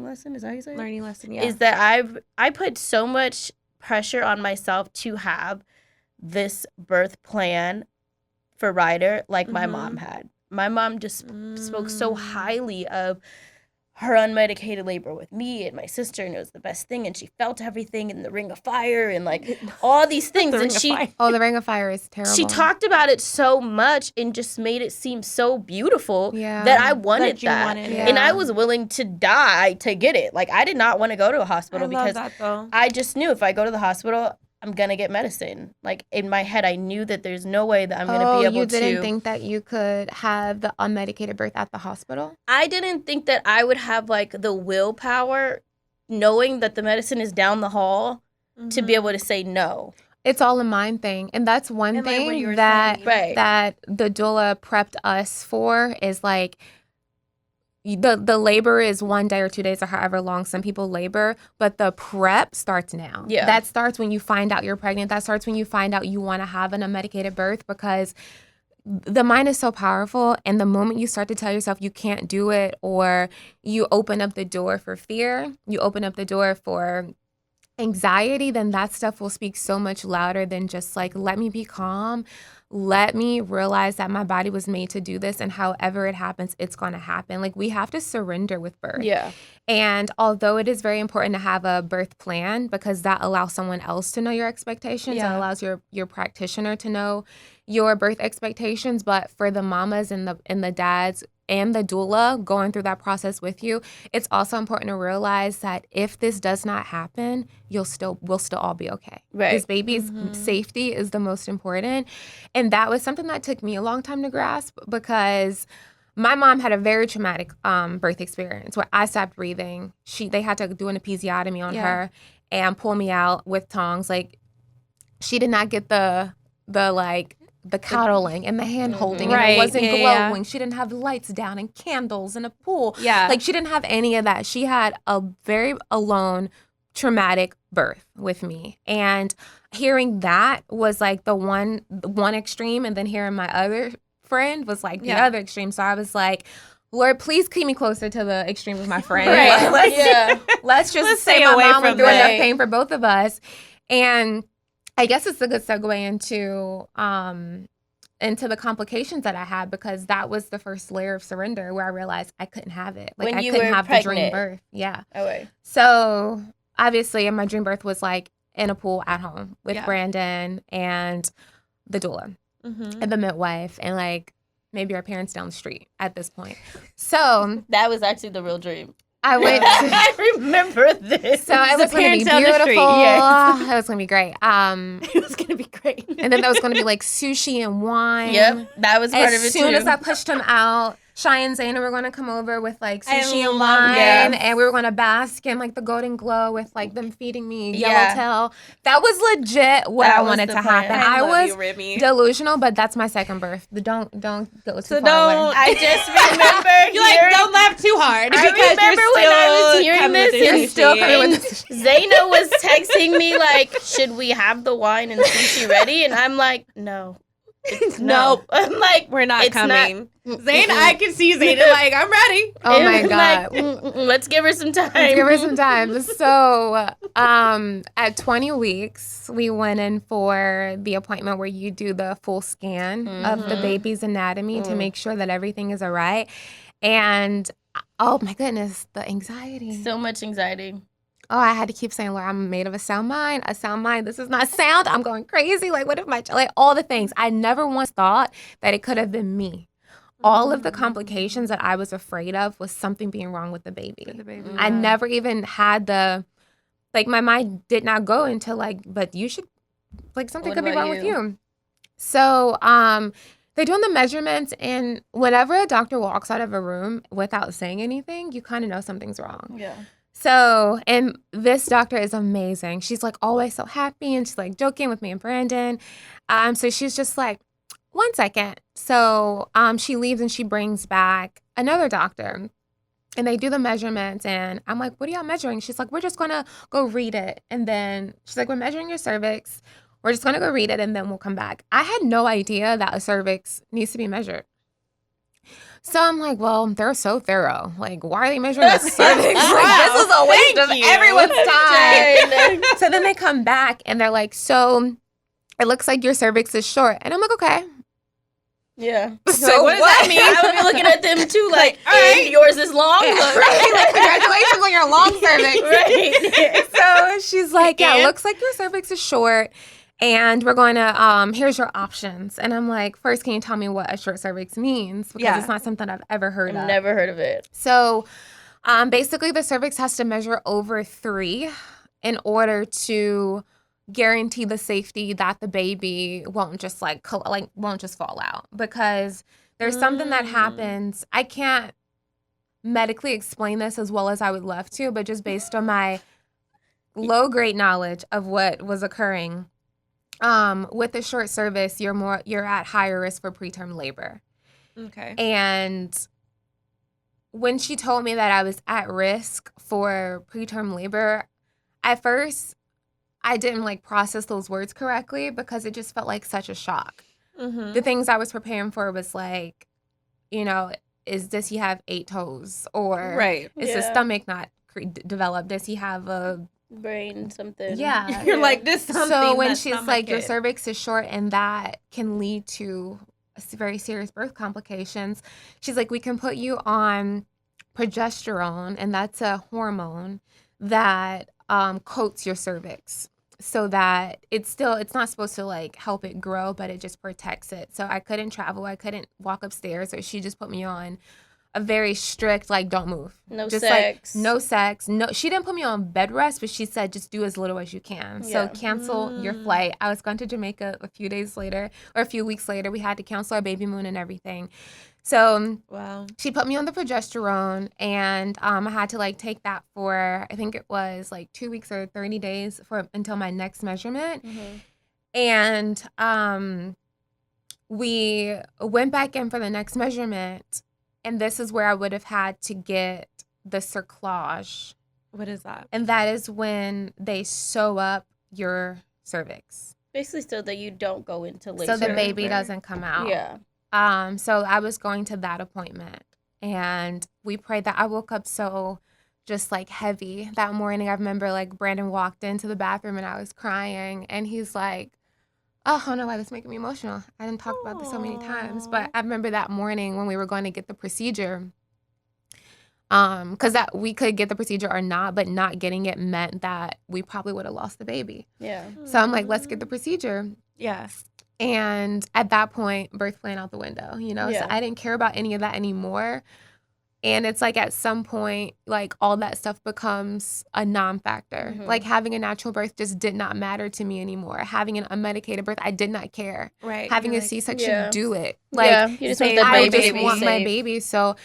lesson, is that how you say it? Learning lesson, yeah. Is that I put so much pressure on myself to have this birth plan for Ryder like my mom had. My mom just spoke so highly of her unmedicated labor with me and my sister, and it was the best thing, and she felt everything in the ring of fire and like all these things. The ring of fire is terrible. She talked about it so much and just made it seem so beautiful that I wanted that. And I was willing to die to get it. Like, I did not want to go to a hospital because I just knew if I go to the hospital, I'm going to get medicine. Like, in my head, I knew that there's no way that I'm going to be able to. You didn't think that you could have the unmedicated birth at the hospital? I didn't think that I would have, like, the willpower, knowing that the medicine is down the hall, to be able to say no. It's all a mind thing. And that's one thing that the doula prepped us for is, like, the labor is 1 day or 2 days or however long some people labor, but the prep starts now. Yeah. That starts when you find out you're pregnant. That starts when you find out you want to have an unmedicated birth, because the mind is so powerful. And the moment you start to tell yourself you can't do it, or you open up the door for fear, you open up the door for anxiety, then that stuff will speak so much louder than just like, let me be calm. Let me realize that my body was made to do this, and however it happens, it's going to happen. Like, we have to surrender with birth. Yeah. And although it is very important to have a birth plan, because that allows someone else to know your expectations, it allows your practitioner to know your birth expectations, but for the mamas and the dads and the doula going through that process with you, it's also important to realize that if this does not happen, we'll still all be okay. Right. This baby's safety is the most important. And that was something that took me a long time to grasp, because my mom had a very traumatic birth experience where I stopped breathing. They had to do an episiotomy on her and pull me out with tongs. Like, she did not get the coddling and the hand holding, and it wasn't glowing. She didn't have lights down and candles and a pool. Yeah. Like, she didn't have any of that. She had a very alone, traumatic birth with me. And hearing that was like the one extreme, and then hearing my other friend was like the other extreme. So I was like, Lord, please keep me closer to the extreme of my friend. Let's just say my mom went through enough pain for both of us. And I guess it's a good segue into the complications that I had, because that was the first layer of surrender where I realized I couldn't have it. Like, I couldn't have the dream birth. Yeah. Okay. So obviously, my dream birth was like in a pool at home with Brandon and the doula and the midwife, and like maybe our parents down the street at this point. So that was actually the real dream. I went. I remember this. So it was going to be beautiful. Yes. It was going to be great. It was going to be great. And then there was going to be like sushi and wine. Yep, that was part of it too. As soon as I pushed him out, Cheyenne and Zayna were going to come over with like I sushi and love wine, it. and we were going to bask in like the golden glow with like them feeding me Yeah. yellowtail. That was legit what That I was wanted the to plan. happen. I I love was you, Remy. delusional, but that's my second birth. Don't go too So far away. don't. I just remember You're like, don't laugh too hard. I because remember you're when I was still hearing coming with this the and sushi. still coming and with Zaina was texting me like, should we have the wine and sushi ready? And I'm like, no. Nope. I'm like, We're not it's coming. not- Zayna, I can see Zayna like, I'm ready. Oh my I'm God. like, let's give her some time. Let's give her some time. So, at 20 weeks, we went in for the appointment where you do the full scan of the baby's anatomy to make sure that everything is all right. And oh my goodness, the anxiety. So much anxiety. Oh, I had to keep saying, Lord, I'm made of a sound mind. A sound mind. This is not sound. I'm going crazy. Like, what if like all the things. I never once thought that it could have been me. All of the complications that I was afraid of was something being wrong with the baby. I never even had my mind did not go into like, but you should, like something What could be about wrong with you? you. So, they're doing the measurements, and whenever a doctor walks out of a room without saying anything, you kind of know something's wrong. Yeah. So, and this doctor is amazing. She's like always so happy, and she's like joking with me and Brandon. So she's just like, 1 second. So, she leaves and she brings back another doctor, and they do the measurements. And I'm like, what are y'all measuring? She's like, we're just gonna go read it. And then she's like, we're measuring your cervix. We're just gonna go read it, and then we'll come back. I had no idea that a cervix needs to be measured. So I'm like, well, they're so thorough. Like, why are they measuring a cervix? Like, this is a waste of everyone's time. So then they come back and they're like, so it looks like your cervix is short. And I'm like, okay. Yeah. So what does that mean? I would be looking at them too, like, all right. and yours is long. Right? Like, congratulations on your long cervix. Right. So she's like, yeah, it And? looks like your cervix is short. And we're going to, here's your options. And I'm like, first, can you tell me what a short cervix means? Because it's not something I've ever heard of. I've never heard of it. So basically, the cervix has to measure over 3 in order to guarantee the safety that the baby won't just won't just fall out. Because there's something that happens. I can't medically explain this as well as I would love to, but just based on my low grade knowledge of what was occurring. With the short cervix, you're at higher risk for preterm labor. Okay. And when she told me that I was at risk for preterm labor, at first I didn't like process those words correctly because it just felt like such a shock. Mm-hmm. The things I was preparing for was like, does he have 8 toes, or Right. is his stomach not developed? Does he have a Brain something. Yeah. You're like, this something. So when that she's stomach like, your kid. cervix is short and that can lead to very serious birth complications, she's like, we can put you on progesterone, and that's a hormone that coats your cervix so that it's not supposed to like help it grow, but it just protects it. So I couldn't travel, I couldn't walk upstairs, so she just put me on a very strict, like, don't move. No just sex. Like, no sex. No, she didn't put me on bed rest, but she said just do as little as you can. Yeah. So cancel your flight. I was going to Jamaica a few weeks later. We had to cancel our baby moon and everything. So Wow. she put me on the progesterone, and I had to like take that for, I think it was like 2 weeks or 30 days until my next measurement. Mm-hmm. And we went back in for the next measurement. And this is where I would have had to get the cerclage. What is that? And that is when they sew up your cervix. Basically, so that you don't go into labor. So the baby doesn't come out. Yeah. So I was going to that appointment. And we prayed that I woke up so just like heavy that morning. I remember like Brandon walked into the bathroom and I was crying. And he's like, oh, I don't know why this is making me emotional. I didn't talk about this so many times. But I remember that morning when we were going to get the procedure, because that we could get the procedure or not, but not getting it meant that we probably would have lost the baby. Yeah. So I'm like, let's get the procedure. Yeah. And at that point, birth plan out the window, So Yeah. I didn't care about any of that anymore. And it's like at some point, like all that stuff becomes a non-factor. Mhm. Like having a natural birth just did not matter to me anymore. Having an unmedicated birth, I did not care. Right. Having You're a like, C-section, Yeah. do it. Yeah, Like you just save want the my I baby just to be want my safe. baby. So,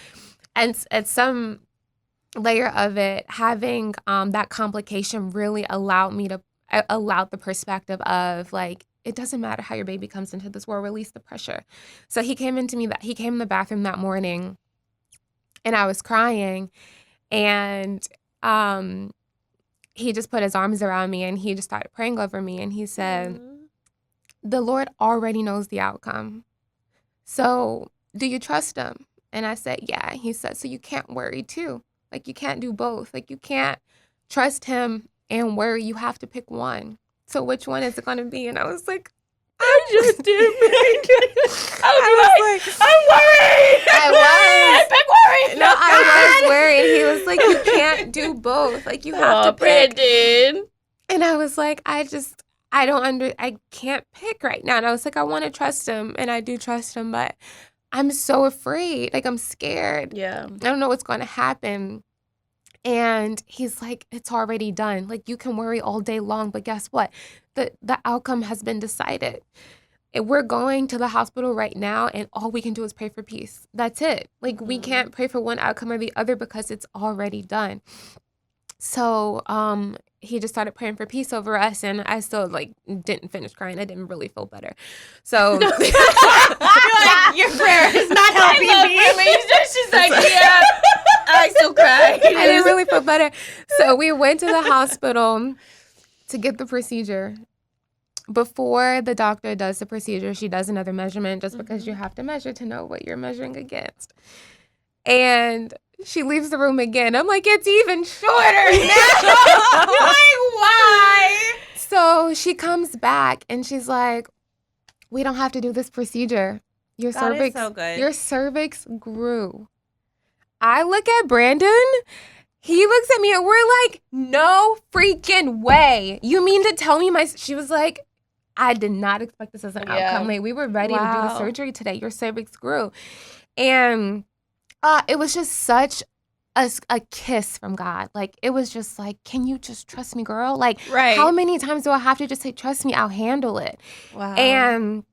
and at some layer of it, having that complication really allowed me to allowed the perspective of like, it doesn't matter how your baby comes into this world, release the pressure. So he came in the bathroom that morning, and I was crying, and he just put his arms around me and he just started praying over me, and he said, the Lord already knows the outcome. So do you trust him? And I said, yeah. He said, so you can't worry too. Like you can't do both. Like you can't trust him and worry. You have to pick one. So which one is it going to be? And I was like, I just did. I'm worried. I was. Pick worried. No, I was worried. He was like, you can't do both. Like you have to pick. Brandon. And I was like, I can't pick right now. And I was like, I want to trust him, and I do trust him, but I'm so afraid. Like I'm scared. Yeah. I don't know what's going to happen. And he's like, it's already done. Like you can worry all day long, but guess what? The outcome has been decided. And we're going to the hospital right now, and all we can do is pray for peace. That's it. Like we can't pray for one outcome or the other because it's already done. So he just started praying for peace over us, and I still like didn't finish crying. I didn't really feel better. So You're like, your prayer is not helping me. She's like, yeah. I still cry. I didn't really feel better. So we went to the hospital to get the procedure. Before the doctor does the procedure, she does another measurement just because you have to measure to know what you're measuring against. And she leaves the room again. I'm like, it's even shorter now. You're like, why? So she comes back and she's like, we don't have to do this procedure. Your That is cervix, so good. your cervix grew. I look at Brandon. He looks at me and we're like, no freaking way. You mean to tell me she was like, I did not expect this as an outcome. Like we were ready to do the Wow. surgery today. Your cervix grew. And it was just such a kiss from God. Like it was just like, can you just trust me, girl? Like Right. how many times do I have to just say, trust me, I'll handle it? Wow. And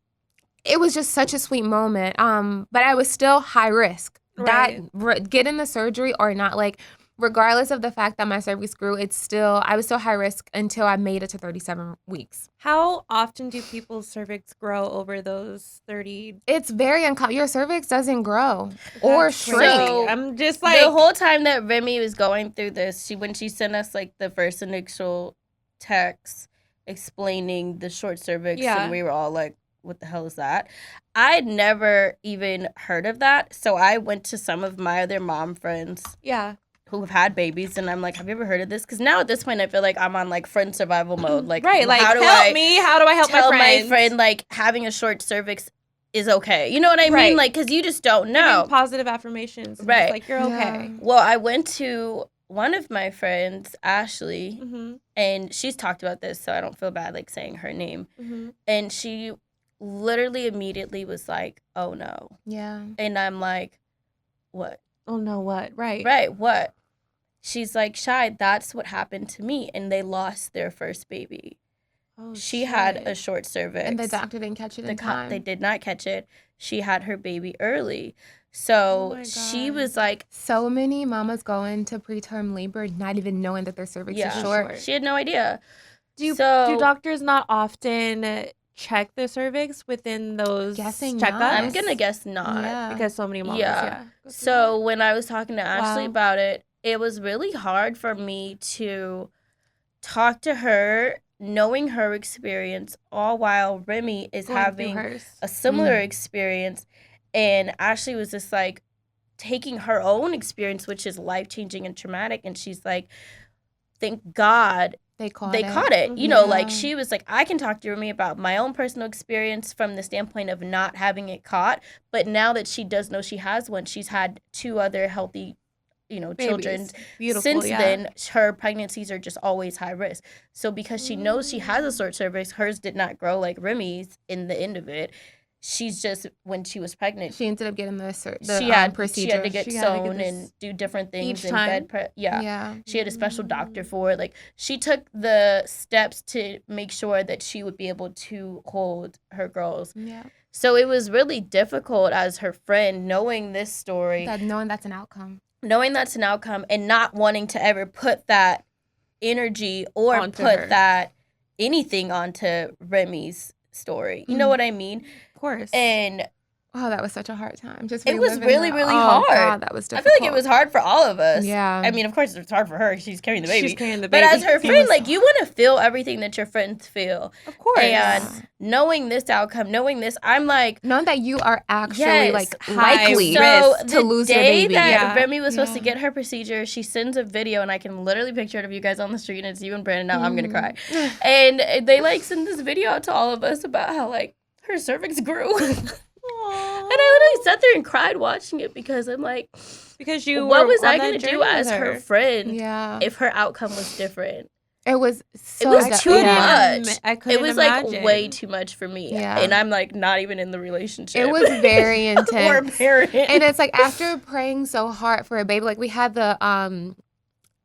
it was just such a sweet moment. But I was still high risk. Right. Getting the surgery or not, like regardless of the fact that my cervix grew, I was still high risk until I made it to 37 weeks. How often do people's cervix grow over those 30? It's very uncommon. Your cervix doesn't grow or That's shrink. crazy. So, I'm just like, the whole time that Remy was going through this, when she sent us like the first initial text explaining the short cervix, Yeah. and we were all like, what the hell is that? I'd never even heard of that. So I went to some of my other mom friends yeah. who have had babies, and I'm like, have you ever heard of this? Because now at this point, I feel like I'm on like friend survival mode. Like, Right. Like, how do help I me? How do I help tell my my friends? friend like having a short cervix is okay? You know what I Right. mean? Like, because you just don't Giving know. positive affirmations. And Right. It's like, you're Yeah. okay. Well, I went to one of my friends, Ashley, Mm-hmm. and she's talked about this, so I don't feel bad like saying her name. Mm-hmm. And she literally immediately was like, oh no. Yeah. And I'm like, what? Oh, no, what? Right. Right, what? She's like, Shy, that's what happened to me. And they lost their first baby. Oh, She had shit. a short cervix. And the doctor didn't catch it in time. They did not catch it. She had her baby early. Oh So my she God. was like, So many mamas go into preterm labor not even knowing that their cervix yeah, is short. she had no idea. Do So- doctors not often check the cervix within those Guessing checkups? not. I'm going to guess not. Yeah. Because so many moms, Yeah. yeah. go through So when I was talking to Ashley Wow. about it, it was really hard for me to talk to her, knowing her experience, all while Remy is that. Going through having hers. a similar experience. And Ashley was just like taking her own experience, which is life-changing and traumatic. And she's like, thank God They caught they it. caught it. You know, like Yeah. she was like, I can talk to Remy about my own personal experience from the standpoint of not having it caught. But now that she does know she has one, she's had 2 other healthy, children. Babies. Beautiful, Since yeah. then, her pregnancies are just always high risk. So because she knows she has a short cervix, hers did not grow like Remy's in the end of it. she's just, when she was pregnant, She ended up getting the procedure. She had to get sewn and do different things each in time? bed. Yeah. She had a special doctor for it. Like, she took the steps to make sure that she would be able to hold her girls. Yeah. So it was really difficult as her friend, knowing this story. Knowing that's an outcome. And not wanting to ever put that energy or Onto put her. that anything onto Remy's story. You know what I mean? Of course. And Oh, that was such a hard time. Just it was reliving really, that. really Oh, hard. God, that was I difficult. feel like it was hard for all of us. Yeah. I mean, of course, it's hard for her. She's carrying the baby. She's carrying the But baby. as her friend, like, you want to feel everything that your friends feel. Of course. And knowing this outcome, knowing this, I'm like, knowing that you are actually yes, like high likely risk to lose your day baby. that Yeah. Remy was supposed to Yeah. get her procedure, she sends a video, and I can literally picture it of you guys on the street, and it's you and Brandon. Now I'm gonna cry. And they like send this video out to all of us about how like her cervix grew. And I literally sat there and cried watching it because I'm like, because you what were was on I that going to do journey with as her friend Yeah. if her outcome was different? It was so was that- too yeah. much. I couldn't It was imagine. like way too much for me. Yeah. And I'm like not even in the relationship. It was very or intense. parent. And it's like after praying so hard for a baby, like we had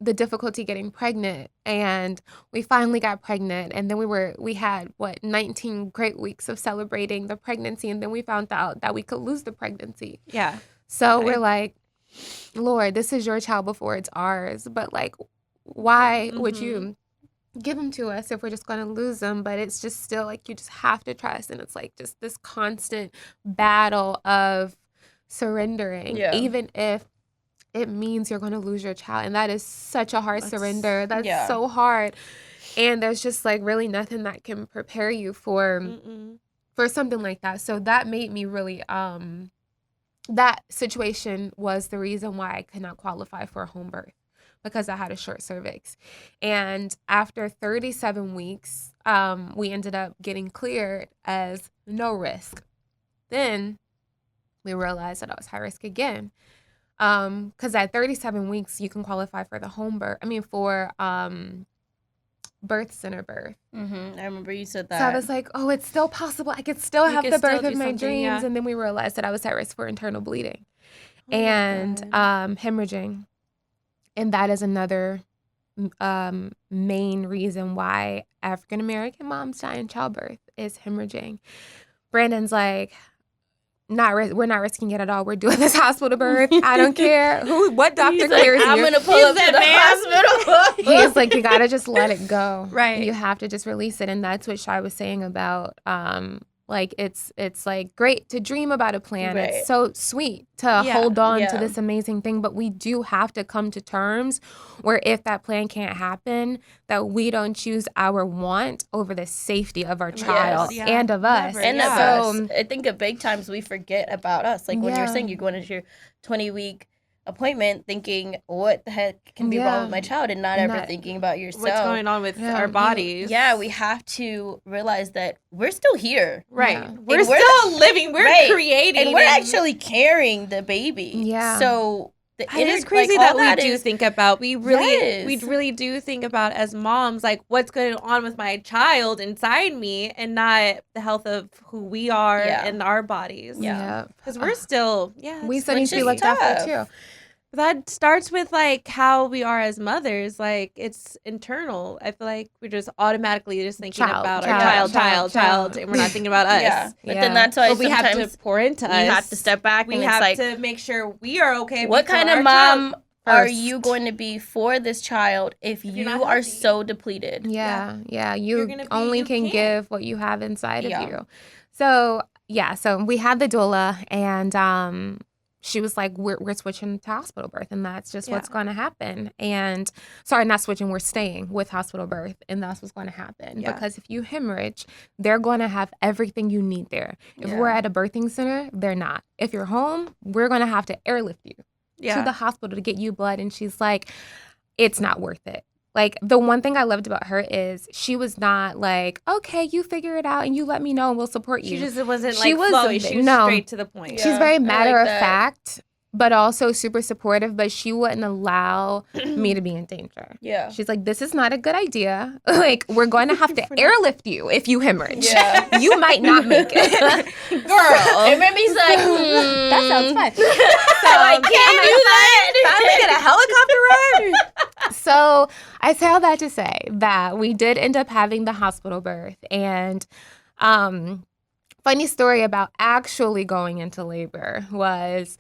the difficulty getting pregnant, and we finally got pregnant, and then we had 19 great weeks of celebrating the pregnancy, and then we found out that we could lose the pregnancy. Yeah. So we're like, Lord, this is your child before it's ours, but like, why would you give them to us if we're just going to lose them? But it's just still like you just have to trust, and it's like just this constant battle of surrendering, even if it means you're going to lose your child. And that is such a hard surrender. That's so hard. And there's just like really nothing that can prepare you for something like that. So that made me really, that situation was the reason why I could not qualify for a home birth, because I had a short cervix. And after 37 weeks, we ended up getting cleared as no risk. Then we realized that I was high risk again. Because at 37 weeks, you can qualify for the home birth. I mean, for birth center birth. I remember you said that. So I was like, oh, it's still possible. I could still have could the still birth do of my something, dreams. yeah. And then we realized that I was at risk for internal bleeding my and hemorrhaging. And that is another main reason why African-American moms die in childbirth is hemorrhaging. Brandon's like, we're not risking it at all. We're doing this hospital birth. I don't care what doctor He's clears like, I'm you. going to pull up to the hospital. He's like, you gotta just let it go. Right. You have to just release it. And that's what Shai was saying about like it's like great to dream about a plan. Right. It's so sweet to hold on to Yeah. this amazing thing, but we do have to come to terms where if that plan can't happen, that we don't choose our want over the safety of our child yeah. and of us. Never, And yeah. of us. I think at big times we forget about us. Like when you were saying you're going into your 20-week appointment thinking, what the heck can be wrong with my child, and not ever thinking about yourself. What's going on with our bodies? Yeah, we have to realize that we're still here. Right. Yeah. We're And we're still living. We're creating. And we're actually carrying the baby. Yeah. So It is crazy all that we do is- think about. We really Yes. do think about as moms, like what's going on with my child inside me, and not the health of who we are and our bodies. Yeah. Because we're still, We still need to be is looked after tough. too. that starts with like how we are as mothers. Like it's internal. I feel like we're just automatically just thinking Child, about our child, child, and we're not thinking about us. Yeah. But Yeah. then that's why But we have sometimes to pour into us. you have to step back We and have it's like, to make sure we are okay. what before kind our of child- mom are first. you going to be for this child if you're you not are healthy? so depleted? Yeah. You're You gonna be- only you can can't. give what you have inside Yeah. of you. So we had the doula, and she was like, we're switching to hospital birth, and that's just what's going to happen. And sorry, not switching, we're staying with hospital birth, and that's what's going to happen. Yeah. Because if you hemorrhage, they're going to have everything you need there. If we're at a birthing center, they're not. If you're home, we're going to have to airlift you to the hospital to get you blood. And she's like, it's not worth it. Like, the one thing I loved about her is she was not like, okay, you figure it out and you let me know and we'll support you. She just wasn't She like was- flowy. She was no. straight to the point. Yeah. She's very I like matter of that. fact. but also super supportive, but she wouldn't allow me to be in danger. Yeah. She's like, this is not a good idea. Like, we're going to have to airlift you if you hemorrhage. Yeah. You might not make it. Girl. And Remy's like, That sounds fun. So I can't do that. Finally get a helicopter ride. So I say all that to say that we did end up having the hospital birth. And funny story about actually going into labor was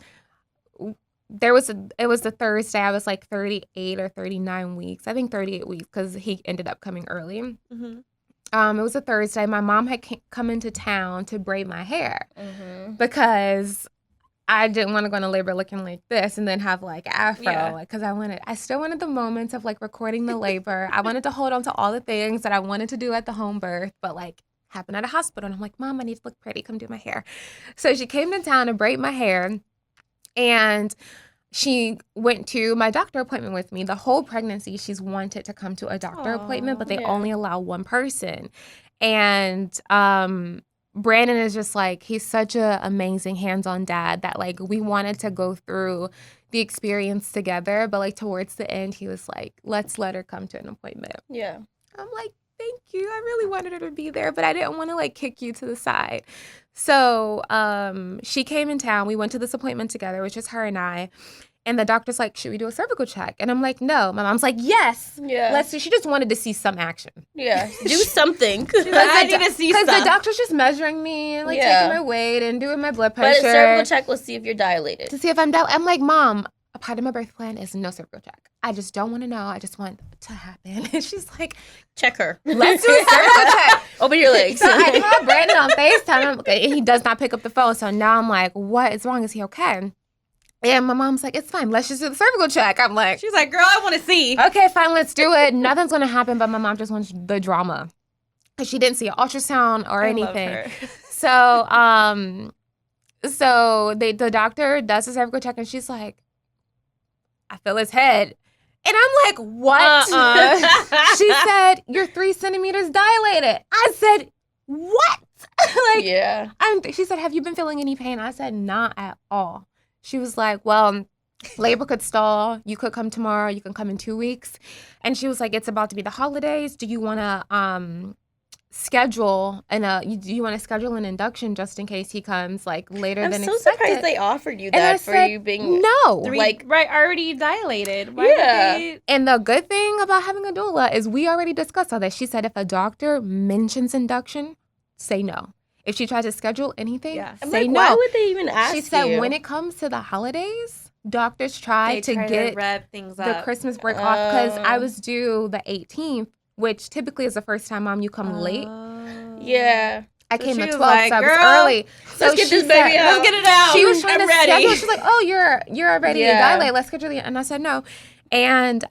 it was the Thursday. I was like 38 or 39 weeks. I think 38 weeks because he ended up coming early. Mm-hmm. It was a Thursday. My mom had come into town to braid my hair because I didn't want to go into labor looking like this and then have like afro. Yeah. Like, because I still wanted the moments of like recording the labor. I wanted to hold on to all the things that I wanted to do at the home birth, but like happened at a hospital. And I'm like, Mom, I need to look pretty. Come do my hair. So she came to town to braid my hair. And she went to my doctor appointment with me. The whole pregnancy, she's wanted to come to a doctor appointment, but they only allow one person. And Brandon is just like, he's such an amazing hands-on dad that like we wanted to go through the experience together. But like towards the end, he was like, let's let her come to an appointment. Yeah. I'm like, thank you. I really wanted her to be there, but I didn't want to like kick you to the side. So she came in town. We went to this appointment together, which is her and I. And the doctor's like, should we do a cervical check? And I'm like, no. My mom's like, yes. Yeah. Let's do. She just wanted to see some action. Yeah. Do something. I need to see Because stuff. the doctor's just measuring me and like taking my weight and doing my blood But pressure. a cervical check will see if you're dilated. To see if I'm dilated. I'm like, Mom, a part of my birth plan is no cervical check. I just don't want to know. I just want it to happen. And she's like, Check her. let's do a cervical check. Open your legs. So I called Brandon on FaceTime, and he does not pick up the phone. So now I'm like, what is wrong? Is he okay? And my mom's like, it's fine. Let's just do the cervical check. I'm like, She's like, girl, I want to see. okay, fine. Let's do it. Nothing's going to happen, but my mom just wants the drama. Because she didn't see an ultrasound or anything. So, the doctor does the cervical check, and she's like, I feel his head. And I'm like, what? She said, you're 3 centimeters dilated. I said, what? Like, yeah. She said, have you been feeling any pain? I said, not at all. She was like, well, labor could stall. You could come tomorrow. You can come in 2 weeks. And she was like, it's about to be the holidays. Do you want to schedule an induction just in case he comes like later than expected? I'm so surprised they offered you that for you being no. Already dilated. Why Yeah. would they? And the good thing about having a doula is we already discussed all that. She said if a doctor mentions induction, say no. If she tries to schedule anything, I'm say like, no. why would they even ask She said you? when it comes to the holidays, doctors try to get rev things the up. Christmas break off because I was due the 18th, which typically is the first time, Mom, you come late. Yeah. I So came she at was 12, like, so I was "Girl, early. So let's get she this baby said- out. Let's get it out. She was trying I'm to ready. schedule. She's like, "Oh, you're ready to Yeah. dilate. Let's schedule the." And I said no. And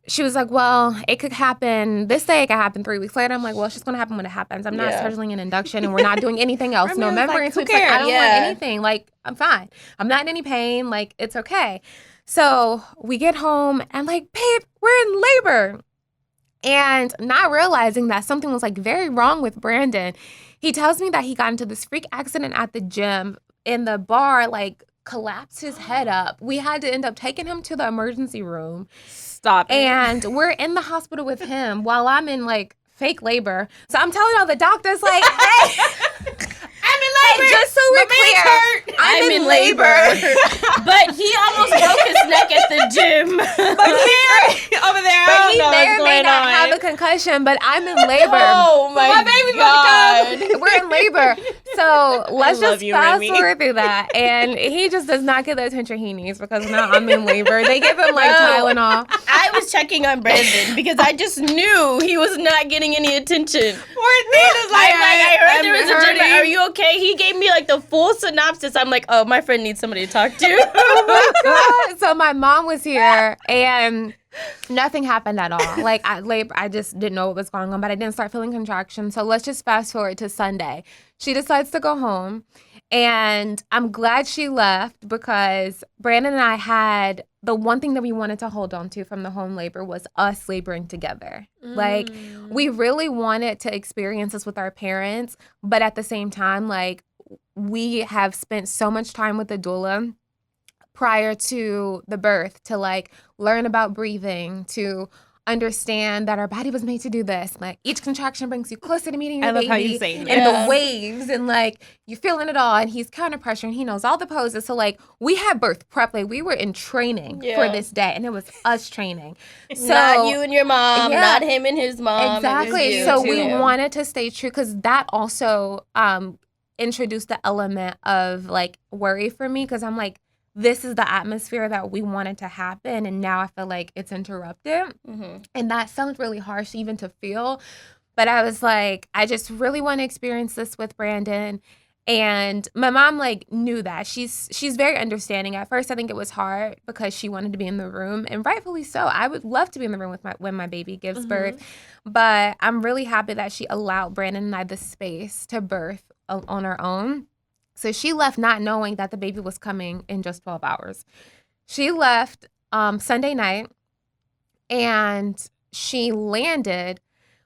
she was like, "Well, it could happen this day. It could happen 3 weeks later." I'm like, "Well, it's just gonna happen when it happens. I'm not Yeah. scheduling an induction, and we're not doing anything else. Remy No was like, memory who sweeps. Like, I cares? don't Yeah. want anything. Like, I'm fine. I'm not in any pain. Like, it's okay." So we get home and like, babe, we're in labor. And not realizing that something was like very wrong with Brandon, he tells me that he got into this freak accident at the gym in the bar, like collapsed his head up. We had to end up taking him to the emergency room. Stop it. And we're in the hospital with him while I'm in like fake labor. So I'm telling all the doctors like, hey, I'm in labor. hey, just so we're clear, I'm in labor. But he almost broke his neck at the gym. But here, over there, But I he don't know may or what's may going not on. have a concussion, but I'm in labor. Oh my baby's God. We're in labor. So let's love just you, fast Remy. forward through that. And he just does not get the attention he needs because now I'm in labor. They give him like No. Tylenol. I was checking on Brandon because I just knew he was not getting any attention. Poor thing is like, I heard there was a hurting. gym. Are you okay? He gave me like the full synopsis. I'm like, oh, my friend needs somebody to talk to. God. So my mom was here and nothing happened at all. Like I just didn't know what was going on, but I didn't start feeling contractions. So let's just fast forward to Sunday. She decides to go home. And I'm glad she left because Brandon and I had the one thing that we wanted to hold on to from the home labor was us laboring together. Like we really wanted to experience this with our parents, but at the same time, like we have spent so much time with the doula prior to the birth to like learn about breathing, to understand that our body was made to do this. Like each contraction brings you closer to meeting your I love baby. how you say and that. the waves and like you're feeling it all. And he's counter pressure and he knows all the poses. So like we had birth prep, like we were in training for this day, and it was us training. So not you and your mom, yeah, not him and his mom. exactly. You So too. we wanted to stay true because that also introduced the element of like worry for me because I'm like, this is the atmosphere that we wanted to happen, and now I feel like it's interrupted. And that sounds really harsh even to feel, but I was like, I just really want to experience this with Brandon. And my mom like knew that. She's very understanding. At first I think it was hard because she wanted to be in the room, and rightfully so. I would love to be in the room with when my baby gives birth, but I'm really happy that she allowed Brandon and I the space to birth on our own. So she left not knowing that the baby was coming in just 12 hours. She left Sunday night, and she landed.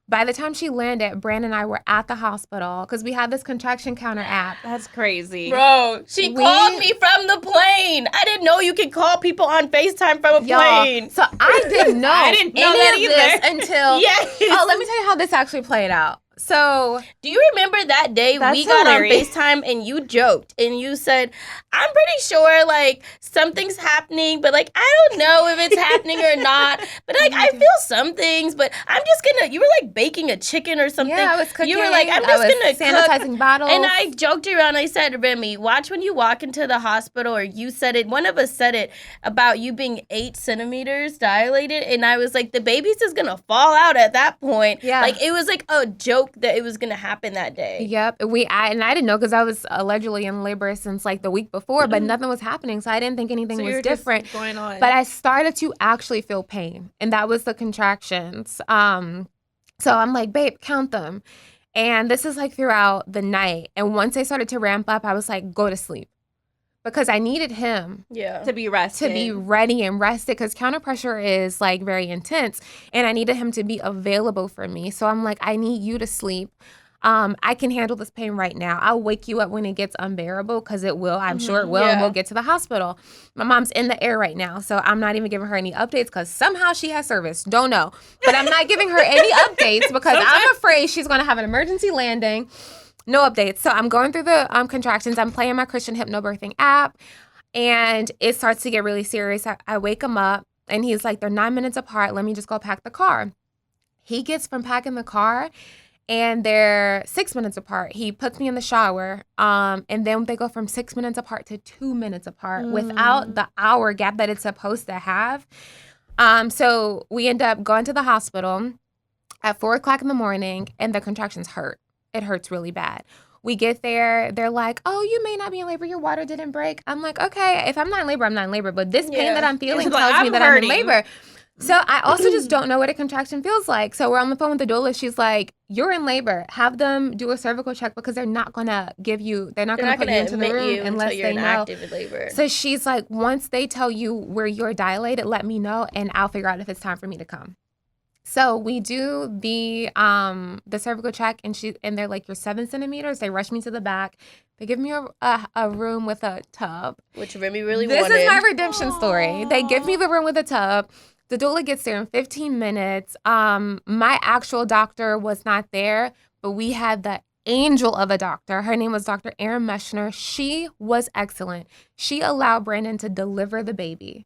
By the time she landed, Brandon and I were at the hospital because we had this contraction counter app. That's crazy. Bro, she called me from the plane. I didn't know you could call people on FaceTime from a plane. So I didn't know I didn't know that either. until... Yes. Oh, let me tell you how this actually played out. So, do you remember that day That's we got hilarious. on FaceTime and you joked and you said, I'm pretty sure like something's happening, but like I don't know if it's happening or not. But like I feel some things, but I'm just gonna, you were like baking a chicken or something. yeah, I was cooking. You were like, I'm I just was gonna sanitizing cook. bottles. And I joked around. I said, Remy, watch when you walk into the hospital, or you said it, one of us said it about you being 8 centimeters dilated. And I was like, the baby's just gonna fall out at that point. Yeah. Like it was like a joke that it was gonna happen that day. Yep. I didn't know because I was allegedly in labor since like the week before, but nothing was happening. So I didn't think anything So was you're different. just going on. But I started to actually feel pain, and that was the contractions. So I'm like, babe, count them. And this is like throughout the night. And once they started to ramp up, I was like, go to sleep. Because I needed him Yeah. to be rested. to be ready and rested because counter pressure is like very intense, and I needed him to be available for me. So I'm like, I need you to sleep. I can handle this pain right now. I'll wake you up when it gets unbearable because it will. I'm sure it will, and Yeah. we'll get to the hospital. My mom's in the air right now, so I'm not even giving her any updates because somehow she has service. Don't know. But I'm not giving her any updates because I'm afraid she's going to have an emergency landing. No updates. So I'm going through the contractions. I'm playing my Christian hypnobirthing app, and it starts to get really serious. I wake him up, and he's like, they're 9 minutes apart. Let me just go pack the car. He gets from packing the car, and they're 6 minutes apart. He puts me in the shower, and then they go from 6 minutes apart to 2 minutes apart without the hour gap that it's supposed to have. So we end up going to the hospital at 4 o'clock in the morning, and the contractions hurt. It hurts really bad. We get there, they're like, oh, you may not be in labor, your water didn't break. I'm like, okay, if I'm not in labor, I'm not in labor. But this pain that I'm feeling It's like, tells me I'm that hurting. I'm in labor. So I also just don't know what a contraction feels like. So we're on the phone with the doula. She's like, you're in labor. Have them do a cervical check because they're not going to put you into the room unless you're they in know. active labor. So she's like, once they tell you where you're dilated, let me know and I'll figure out if it's time for me to come. So we do the cervical check, and they're like, you're 7 centimeters. They rush me to the back. They give me a room with a tub. Which Remy really This wanted. is my redemption story. They give me the room with a tub. The doula gets there in 15 minutes. My actual doctor was not there, but we had the angel of a doctor. Her name was Dr. Erin Meshner. She was excellent. She allowed Brandon to deliver the baby.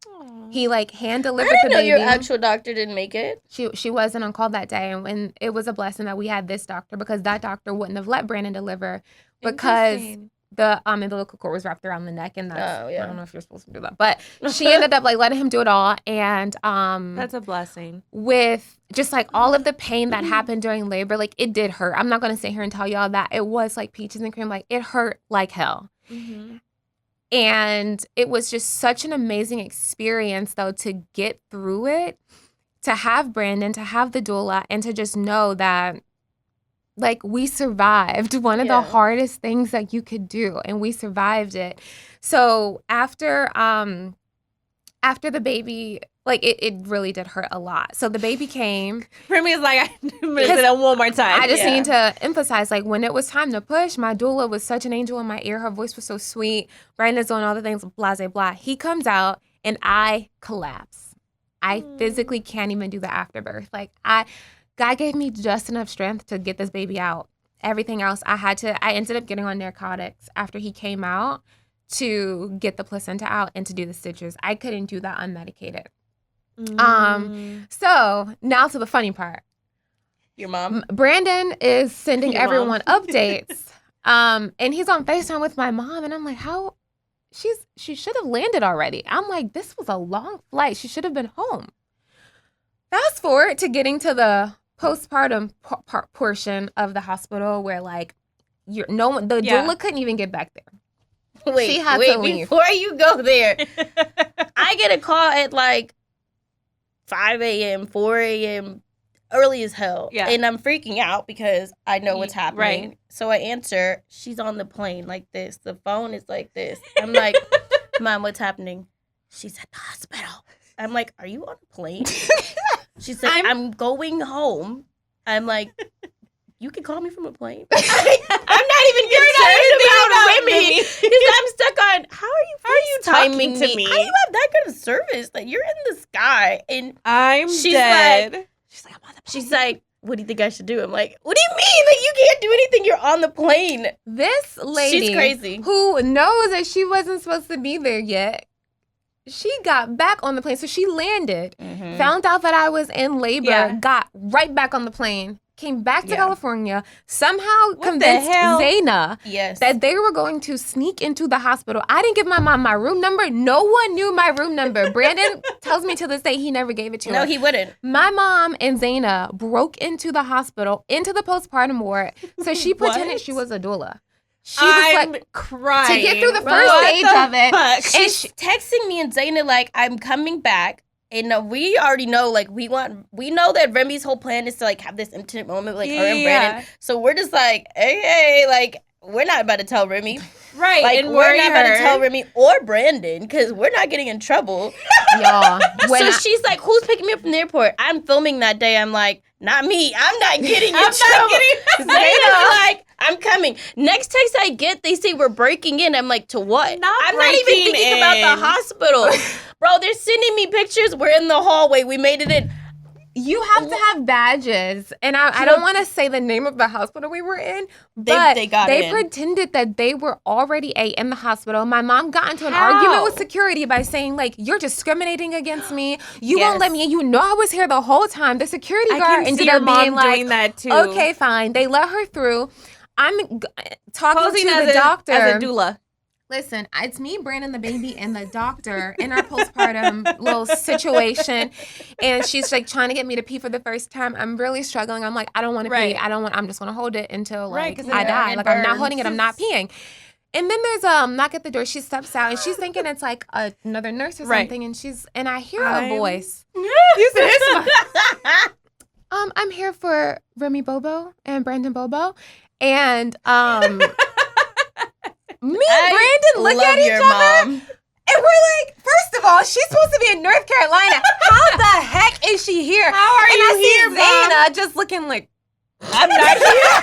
He like hand delivered I the didn't know baby. your actual doctor didn't make it. She wasn't on call that day, and it was a blessing that we had this doctor because that doctor wouldn't have let Brandon deliver because the umbilical cord was wrapped around the neck, and that's, Oh, yeah. I don't know if you're supposed to do that, but she ended up like letting him do it all, and That's a blessing. with just like all of the pain that happened during labor, like it did hurt. I'm not gonna sit here and tell y'all that it was like peaches and cream, like it hurt like hell. And it was just such an amazing experience, though, to get through it, to have Brandon, to have the doula, and to just know that, like, we survived one of the hardest things that you could do, and we survived it. So after after the baby, like, it really did hurt a lot. So the baby came. Remy is like, I'm gonna say that one more time. I just need to emphasize, like, when it was time to push, my doula was such an angel in my ear. Her voice was so sweet. Brandon's doing all the things, blah, blah, blah. He comes out, and I collapse. I physically can't even do the afterbirth. Like, God gave me just enough strength to get this baby out. Everything else, I ended up getting on narcotics after he came out to get the placenta out and to do the stitches. I couldn't do that unmedicated. So now to the funny part. Your mom? Brandon is sending everyone updates. And he's on FaceTime with my mom, and I'm like, how? She should have landed already. I'm like, this was a long flight. She should have been home. Fast forward to getting to the postpartum portion of the hospital where, like, the doula couldn't even get back there. Wait, she had to leave. Before you go there, I get a call at like 5 a.m., 4 a.m., early as hell. Yeah. And I'm freaking out because I know what's happening. Right. So I answer. She's on the plane like this. The phone is like this. I'm like, Mom, what's happening? She's at the hospital. I'm like, are you on a plane? She's like, I'm going home. I'm like, you can call me from a plane. I'm not even concerned about Remy. Because I'm stuck on, how are you talking to me? How do you have that good of service? Like, you're in the sky. And she's dead. Like, I'm on the plane. She's like, what do you think I should do? I'm like, what do you mean? Like, you can't do anything. You're on the plane. This lady, she's crazy, who knows that she wasn't supposed to be there yet, she got back on the plane. So she landed, found out that I was in labor, got right back on the plane, came back to California, somehow convinced Zaina that they were going to sneak into the hospital. I didn't give my mom my room number. No one knew my room number. Brandon tells me to this day he never gave it to her. No, he wouldn't. My mom and Zaina broke into the hospital, into the postpartum ward, so she pretended she was a doula. She was like crying to get through the first stage of it. She's texting me and Zaina like, I'm coming back. And we already know, like, we know that Remy's whole plan is to, like, have this intimate moment with, like, her and Brandon. So we're just like, hey, like, we're not about to tell Remy. Right. Like, and we're not about to tell Remy or Brandon because we're not getting in trouble. Y'all. So she's like, who's picking me up from the airport? I'm filming that day. I'm like, not me. I'm not getting in trouble. Zaina's like, I'm coming. Next text I get, they say we're breaking in. I'm like, to what? I'm not even thinking about the hospital. Bro, they're sending me pictures. We're in the hallway. We made it in. You have to have badges. And I don't want to say the name of the hospital we were in, but they pretended that they were already in the hospital. My mom got into an argument with security by saying, like, you're discriminating against me. You won't let me in. You know I was here the whole time. The security guard ended up being like, doing that too. Okay, fine. They let her through. I'm talking to the doctor. As a doula. Listen, it's me, Brandon, the baby, and the doctor in our postpartum little situation. And she's like trying to get me to pee for the first time. I'm really struggling. I'm like, I don't want to pee. I'm just going to hold it until like I die. Like I'm not holding it. I'm not peeing. And then there's a knock at the door. She steps out and she's thinking it's like another nurse or something. And I hear a voice. I'm here for Remy Bobo and Brandon Bobo. And me and Brandon look at each other, and we're like, first of all, she's supposed to be in North Carolina. How the heck is she here? How are you here, Mom? Zaina just looking like, I'm not here.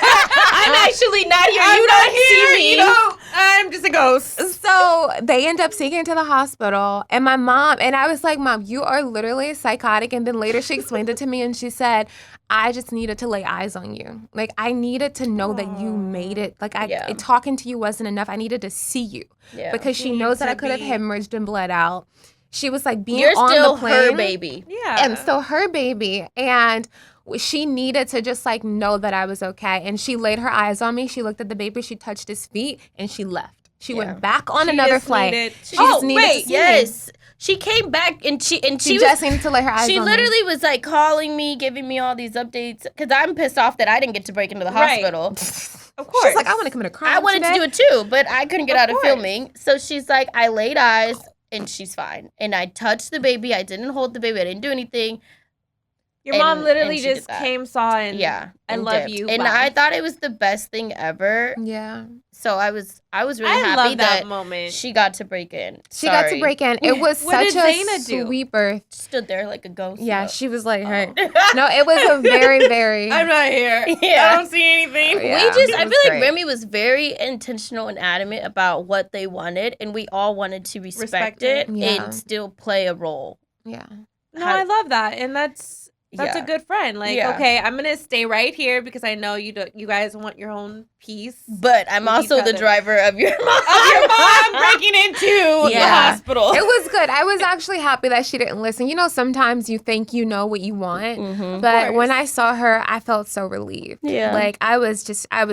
I'm actually not here. You don't see me. You know, I'm just a ghost. So they end up sneaking into the hospital, and my mom, and I was like, Mom, you are literally psychotic. And then later she explained it to me, and she said, I just needed to lay eyes on you. Like, I needed to know that you made it. Like, talking to you wasn't enough. I needed to see you. Yeah. Because she knows that I could have hemorrhaged and bled out. She was like, being on the plane. You're still her baby. Yeah. I'm still her baby. And she needed to just, like, know that I was okay. And she laid her eyes on me. She looked at the baby. She touched his feet. And she left. She went back on another flight. She just needed to see me. She came back and she just needed to lay her eyes on me. She literally was like calling me, giving me all these updates because I'm pissed off that I didn't get to break into the hospital. Of course. She's like, I want to commit a crime. I wanted to do it too, but I couldn't get out of filming. So she's like, I laid eyes and she's fine. And I touched the baby. I didn't hold the baby. I didn't do anything. Your mom literally and she did just that. came, saw, and Yeah, I and love dipped. you. And bye. I thought it was the best thing ever. Yeah. So I was really I happy love that that moment. she got to break in. She got to break in. It was What such did a Zaina do? sweet birth. Stood there like a ghost. Yeah, you know. she was like, hey. Oh. No, it was a very, very. I'm not here. Yeah. I don't see anything. Yeah. I it feel was like great. Remy was very intentional and adamant about what they wanted, and we all wanted to respect it Yeah. and still play a role. Yeah. No, I love that, and that's a good friend. Like, Yeah. okay, I'm gonna stay right here because I know you guys want your own peace. But I'm with also each the other. driver of your mom. Of your mom breaking into the Yeah. hospital. It was good. I was actually happy that she didn't listen. You know, sometimes you think you know what you want. Mhm. But when I saw her, I felt so relieved. Yeah. Like, I was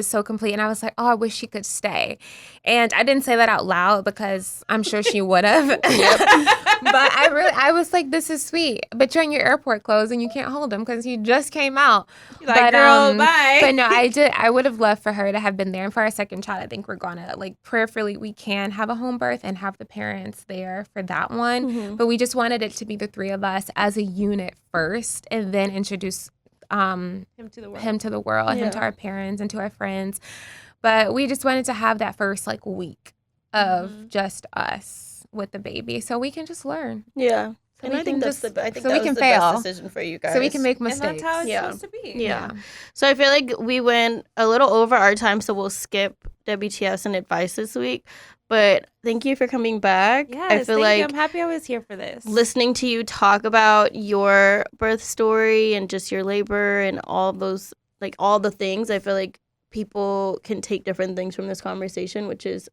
so complete. And I was like, oh, I wish she could stay. And I didn't say that out loud because I'm sure she would have. But I was like, this is sweet. But you're in your airport clothes and you can't hold them because you just came out. You're like, girl, bye. But no, I would have loved for her to have been there. And for our second child, I think we're going to, like, prayerfully, we can have a home birth and have the parents there for that one. Mhm. But we just wanted it to be the three of us as a unit first and then introduce him to the world. him to our parents and to our friends. But we just wanted to have that first, like, week of just us with the baby so we can just learn. Yeah. So And we I think can that's just, I think so that we was can the fail. best decision for you guys. So we can make And mistakes. that's how it's Yeah. supposed to be. Yeah. So I feel like we went a little over our time, so we'll skip WTFs and advice this week. But thank you for coming back. Yes, I feel thank like you. I'm happy I was here for this. listening to you talk about your birth story and just your labor and all those, like, all the things, I feel like people can take different things from this conversation, which is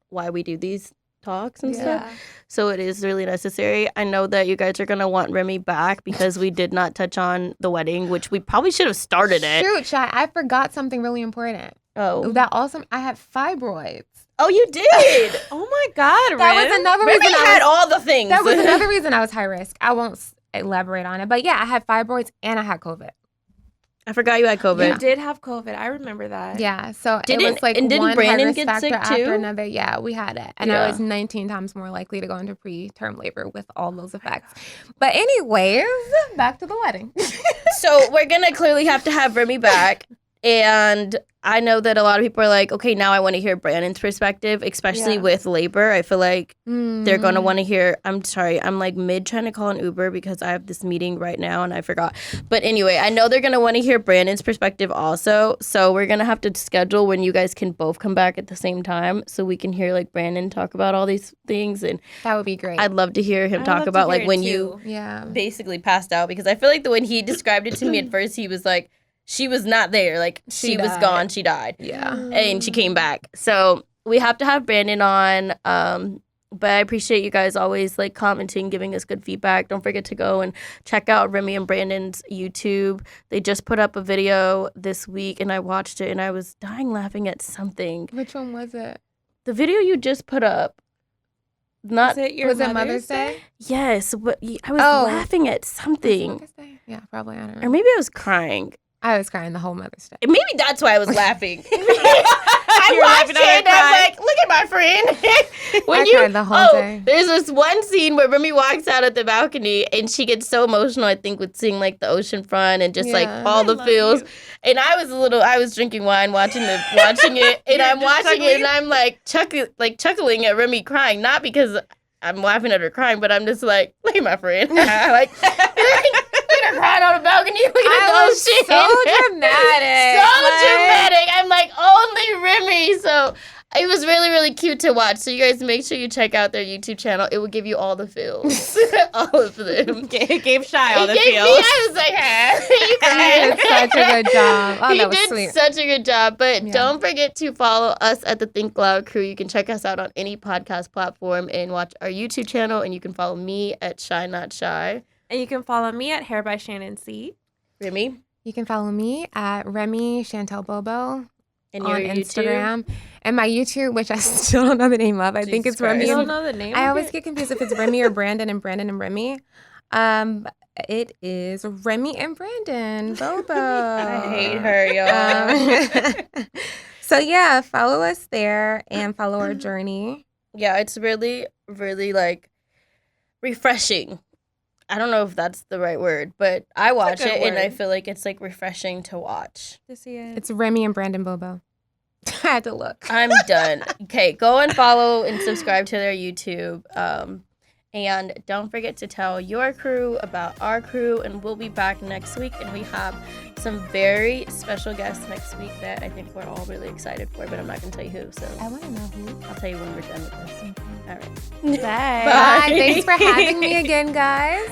why we do these talks and stuff. Yeah. So it is really necessary. I know that you guys are going to want Remy back because we did not touch on the wedding, which we probably should have started it. Shoot, Shy, I forgot something really important. Oh. That awesome. I had fibroids. Oh, you did. Oh my God, That Rim. was another Remy reason had all the things. that was another reason I was high risk. I won't elaborate on it, but yeah, I had fibroids and I had COVID. I forgot you had COVID. You did have COVID. I remember that. Yeah, so Didn't- it was like and didn't one Brandon high-risk get factor sick after too? another. Yeah, we had it, and Yeah. I was 19 times more likely to go into preterm labor with all those effects. But anyways, back to the wedding. So we're gonna clearly have to have Remy back, and I know that a lot of people are like, okay, now I want to hear Brandon's perspective, especially Yeah. with labor. I feel like they're Mm. gonna want to hear. I'm sorry, I'm like mid trying to call an Uber because I have this meeting right now and I forgot. But anyway, I know they're gonna want to hear Brandon's perspective also. So we're gonna have to schedule when you guys can both come back at the same time, so we can hear like Brandon talk about all these things, and That would be great. I'd love to hear him I'd talk love to about hear like it when too. you yeah. basically passed out, because I feel like the when he described it to me at first, he was like, she was not there, like she was died. gone, she died, Yeah. and she came back. So we have to have Brandon on. But I appreciate you guys always like commenting, giving us good feedback. Don't forget to go and check out Remy and Brandon's YouTube. They just put up a video this week, and I watched it, and I was dying laughing at something. Which one was it? The video you just put up. Not Was it your Was it Mother's Day? yes, but I was Oh. laughing at Was it something, Mother's Day? Yeah, probably. I don't or know. maybe I was crying. I was crying the whole Mother's Day. Maybe that's why I was laughing. I You were watched laughing at her it and I'm cry. like, look at my friend. I cried the whole day. There's this one scene where Remy walks out at the balcony and she gets so emotional, I think, with seeing like the ocean front and just like Yeah. all the love feels. you. And I was drinking wine watching it, and You're I'm just watching it chuckling? and I'm like chuckling at Remy crying, not because I'm laughing at her crying, but I'm just like, look at my friend. Like, look at her crying on the balcony. Look at the I was ocean. so dramatic. So Like- dramatic. I'm like, only Remy. So it was really, really cute to watch. So you guys make sure you check out their YouTube channel. It will give you all the feels. All of them. Gave Shy all It the gave me, feels. I was like, you He crying. did such a good job. Oh, He that was did sweet. such a good job. But Yeah. don't forget to follow us at the Think Loud Crew. You can check us out on any podcast platform and watch our YouTube channel. And you can follow me at Shy Not Shy. And you can follow me at Hair by Shannon C. Remy. You can follow me at Remy Chantel Bobo And on your Instagram. And my YouTube, which I still don't know the name of. I think Jesus it's Remy. Christ. You And, don't know the name I of always it? get confused if it's Remy or Brandon and Remy. It is Remy and Brandon Bobo. I hate her, y'all. So yeah, follow us there and follow our journey. Yeah, it's really, really like refreshing. I don't know if that's the right word, but I watch good it and I word. feel like it's like refreshing to watch. To see it. It's Remy and Brandon Bobo. I had to look. I'm done. Okay, go and follow and subscribe to their YouTube. And don't forget to tell your crew about our crew, and we'll be back next week. And we have some very special guests next week that I think we're all really excited for, but I'm not going to tell you who. So I want to know who. I'll tell you when we're done with this. All right. Bye. Bye. Thanks for having me again, guys.